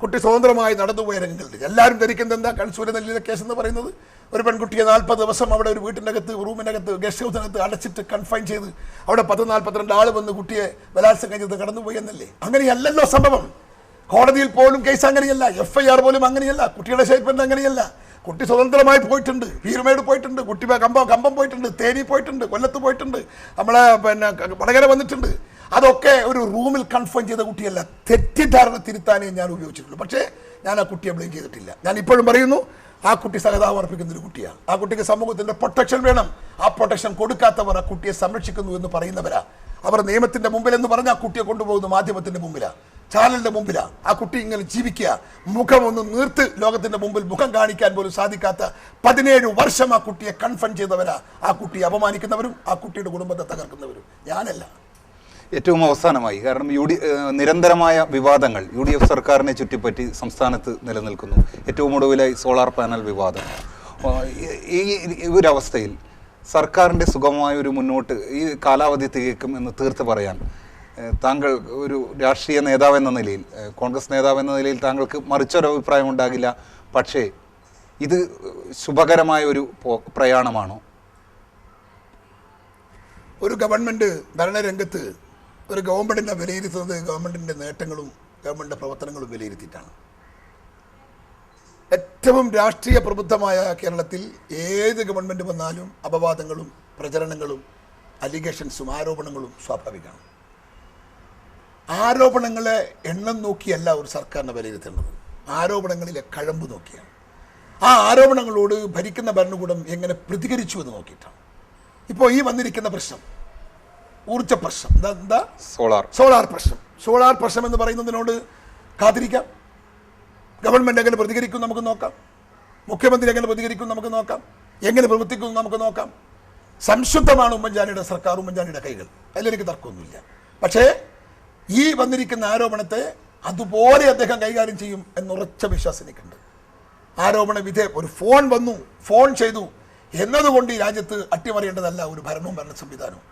കുട്ടി സ്വതന്ത്രമായി നടന്നുപോയ രംഗങ്ങളുണ്ട്. എല്ലാവരും ധരിക്കുന്നത് എന്താ, സൂര്യനെല്ലിയിലെ കേസ് എന്ന് പറയുന്നത് ഒരു പെൺകുട്ടിയെ 40 ദിവസം അവിടെ ഒരു വീട്ടിൻ്റെ അകത്ത്, റൂമിനകത്ത്, ഗസ്റ്റ് ഹൗസിനകത്ത് അടച്ചിട്ട് കൺഫൈൻ ചെയ്ത് അവിടെ 10-42 ആൾ വന്ന് കുട്ടിയെ ബലാത്സംഗം ചെയ്ത് കടന്നുപോയി എന്നല്ലേ. അങ്ങനെയല്ലല്ലോ സംഭവം. കോടതിയിൽ പോലും കേസ് അങ്ങനെയല്ല, FIR പോലും അങ്ങനെയല്ല, കുട്ടിയുടെ സ്റ്റേറ്റ്മെന്റ് അങ്ങനെയല്ല. കുട്ടി സ്വതന്ത്രമായി പോയിട്ടുണ്ട്, പീരുമേട് പോയിട്ടുണ്ട്, കുട്ടി കമ്പം പോയിട്ടുണ്ട്, തേനി പോയിട്ടുണ്ട്, കൊല്ലത്ത് പോയിട്ടുണ്ട്, നമ്മളെ വടകര വന്നിട്ടുണ്ട്. അതൊക്കെ ഒരു റൂമിൽ കൺഫേം ചെയ്ത കുട്ടിയല്ല. തെറ്റിദ്ധാരണ തിരുത്താനേ ഞാൻ ഉപയോഗിച്ചിട്ടുള്ളൂ. പക്ഷേ ഞാൻ ആ കുട്ടിയെ ബ്ലെയിം ചെയ്തിട്ടില്ല. ഞാൻ ഇപ്പോഴും പറയുന്നു, ആ കുട്ടി സഹതാപം അർപ്പിക്കുന്ന ഒരു കുട്ടിയാണ്. ആ കുട്ടിക്ക് സമൂഹത്തിൻ്റെ പ്രൊട്ടക്ഷൻ വേണം. ആ പ്രൊട്ടക്ഷൻ കൊടുക്കാത്തവർ ആ കുട്ടിയെ സംരക്ഷിക്കുന്നു എന്ന് പറയുന്നവരാ. അവർ നിയമത്തിൻ്റെ മുമ്പിൽ എന്ന് പറഞ്ഞാൽ ആ കുട്ടിയെ കൊണ്ടുപോകുന്ന മാധ്യമത്തിൻ്റെ മുമ്പിലാണ്, ചാനലിൻ്റെ മുമ്പിലാണ്. ആ കുട്ടി ഇങ്ങനെ ജീവിക്കുക, മുഖം ഒന്ന് നീർത്ത് ലോകത്തിൻ്റെ മുമ്പിൽ മുഖം കാണിക്കാൻ പോലും സാധിക്കാത്ത 17 വർഷം ആ കുട്ടിയെ കൺഫേം ചെയ്തവരാ. ആ കുട്ടിയെ അപമാനിക്കുന്നവരും ആ കുട്ടിയുടെ കുടുംബത്തെ തകർക്കുന്നവരും ഞാനല്ല. ഏറ്റവും അവസാനമായി, കാരണം നിരന്തരമായ വിവാദങ്ങൾ UDF സർക്കാരിനെ ചുറ്റിപ്പറ്റി സംസ്ഥാനത്ത് നിലനിൽക്കുന്നു. ഏറ്റവും ഒടുവിലായി സോളാർ പാനൽ വിവാദം. ഈ ഒരവസ്ഥയിൽ സർക്കാരിൻ്റെ സുഗമമായ ഒരു മുന്നോട്ട് ഈ കാലാവധി തികയ്ക്കും എന്ന് തീർത്ത് പറയാൻ താങ്കൾ ഒരു രാഷ്ട്രീയ നേതാവ് എന്ന നിലയിൽ, കോൺഗ്രസ് നേതാവ് എന്ന നിലയിൽ താങ്കൾക്ക് മറിച്ചൊരു അഭിപ്രായം ഉണ്ടാകില്ല. പക്ഷേ ഇത് ശുഭകരമായ ഒരു പ്രയാണമാണോ? ഒരു ഗവൺമെൻറ് ഭരണരംഗത്ത് ഒരു ഗവൺമെൻറ്റിനെ വിലയിരുത്തുന്നത് ഗവൺമെൻറ്റിൻ്റെ നേട്ടങ്ങളും ഗവൺമെൻറ്റിൻ്റെ പ്രവർത്തനങ്ങളും വിലയിരുത്തിയിട്ടാണ്. ഏറ്റവും രാഷ്ട്രീയ പ്രബുദ്ധമായ കേരളത്തിൽ ഏത് ഗവൺമെൻറ് വന്നാലും അപവാദങ്ങളും പ്രചരണങ്ങളും അലിഗേഷൻസും ആരോപണങ്ങളും സ്വാഭാവികമാണ്. ആരോപണങ്ങളെ എണ്ണം നോക്കിയല്ല ഒരു സർക്കാരിനെ വിലയിരുത്തേണ്ടത്, ആരോപണങ്ങളിലെ കഴമ്പ് നോക്കിയാണ്. ആ ആരോപണങ്ങളോട് ഭരിക്കുന്ന ഭരണകൂടം എങ്ങനെ പ്രതികരിച്ചു എന്ന് നോക്കിയിട്ടാണ്. ഇപ്പോൾ ഈ വന്നിരിക്കുന്ന പ്രശ്നം, ഊർജ പ്രശ്നം, എന്താ സോളാർ പ്രശ്നം എന്ന് പറയുന്നതിനോട് കാത്തിരിക്കാം. ഗവൺമെൻറ് എങ്ങനെ പ്രതികരിക്കും നമുക്ക് നോക്കാം, മുഖ്യമന്ത്രി എങ്ങനെ പ്രതികരിക്കും നമുക്ക് നോക്കാം, എങ്ങനെ പ്രവർത്തിക്കും നമുക്ക് നോക്കാം. സംശുദ്ധമാണ് ഉമ്മൻചാണ്ടിയുടെ സർക്കാർ, ഉമ്മൻചാണ്ടിയുടെ കൈകൾ, അതിലെനിക്ക് തർക്കമൊന്നുമില്ല. പക്ഷേ ഈ വന്നിരിക്കുന്ന ആരോപണത്തെ അതുപോലെ അദ്ദേഹം കൈകാര്യം ചെയ്യും എന്നുറച്ച വിശ്വാസം എനിക്കുണ്ട്. ആരോപണ ഒരു ഫോൺ വന്നു, ഫോൺ ചെയ്തു എന്നതുകൊണ്ട് ഈ രാജ്യത്ത് അട്ടിമറിയേണ്ടതല്ല ഒരു ഭരണവും ഭരണ സംവിധാനവും.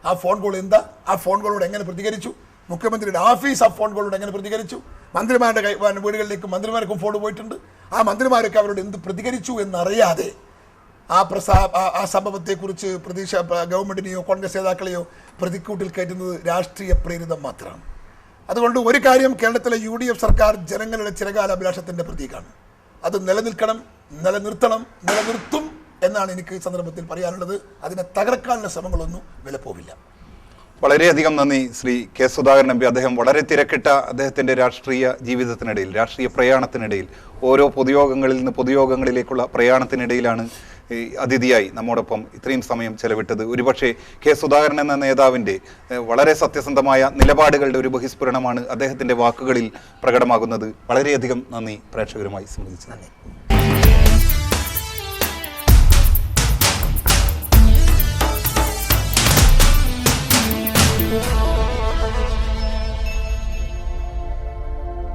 ആ ഫോൺ കോൾ എന്താ, ആ ഫോൺ കോളോട് എങ്ങനെ പ്രതികരിച്ചു, മുഖ്യമന്ത്രിയുടെ ഓഫീസ് ആ ഫോൺ കോളോട് എങ്ങനെ പ്രതികരിച്ചു, മന്ത്രിമാരുടെ വീടുകളിലേക്കും മന്ത്രിമാർക്കും ഫോൺ പോയിട്ടുണ്ട്. ആ മന്ത്രിമാരൊക്കെ അവരോട് എന്ത് പ്രതികരിച്ചു എന്നറിയാതെ ആ സംഭവത്തെക്കുറിച്ച് ഗവൺമെൻറ്റിനെയോ കോൺഗ്രസ് നേതാക്കളെയോ പ്രതിക്കൂട്ടിൽ കയറ്റുന്നത് രാഷ്ട്രീയ പ്രേരിതം മാത്രമാണ്. അതുകൊണ്ട് ഒരു കാര്യം, കേരളത്തിലെ UDF സർക്കാർ ജനങ്ങളുടെ ചിരകാല അഭിലാഷത്തിൻ്റെ പ്രതീകമാണ്. അത് നിലനിൽക്കണം, നിലനിർത്തും എന്നാണ് എനിക്ക് ഈ സന്ദർഭത്തിൽ പറയാനുള്ളത്. അതിനെ തകർക്കാനുള്ള ശ്രമങ്ങളൊന്നും വിലപ്പോവില്ല. വളരെയധികം നന്ദി Shri K Sudhakaran M P. അദ്ദേഹം വളരെ തിരക്കിട്ട അദ്ദേഹത്തിൻ്റെ രാഷ്ട്രീയ ജീവിതത്തിനിടയിൽ, രാഷ്ട്രീയ പ്രയാണത്തിനിടയിൽ, ഓരോ പൊതുയോഗങ്ങളിൽ നിന്ന് പൊതുയോഗങ്ങളിലേക്കുള്ള പ്രയാണത്തിനിടയിലാണ് അതിഥിയായി നമ്മോടൊപ്പം ഇത്രയും സമയം ചെലവിട്ടത്. ഒരുപക്ഷെ കെ സുധാകരൻ എന്ന നേതാവിൻ്റെ വളരെ സത്യസന്ധമായ നിലപാടുകളുടെ ഒരു ബഹിസ്ഫുരണമാണ് അദ്ദേഹത്തിൻ്റെ വാക്കുകളിൽ പ്രകടമാകുന്നത്. വളരെയധികം നന്ദി പ്രേക്ഷകരുമായി സംബന്ധിച്ചു.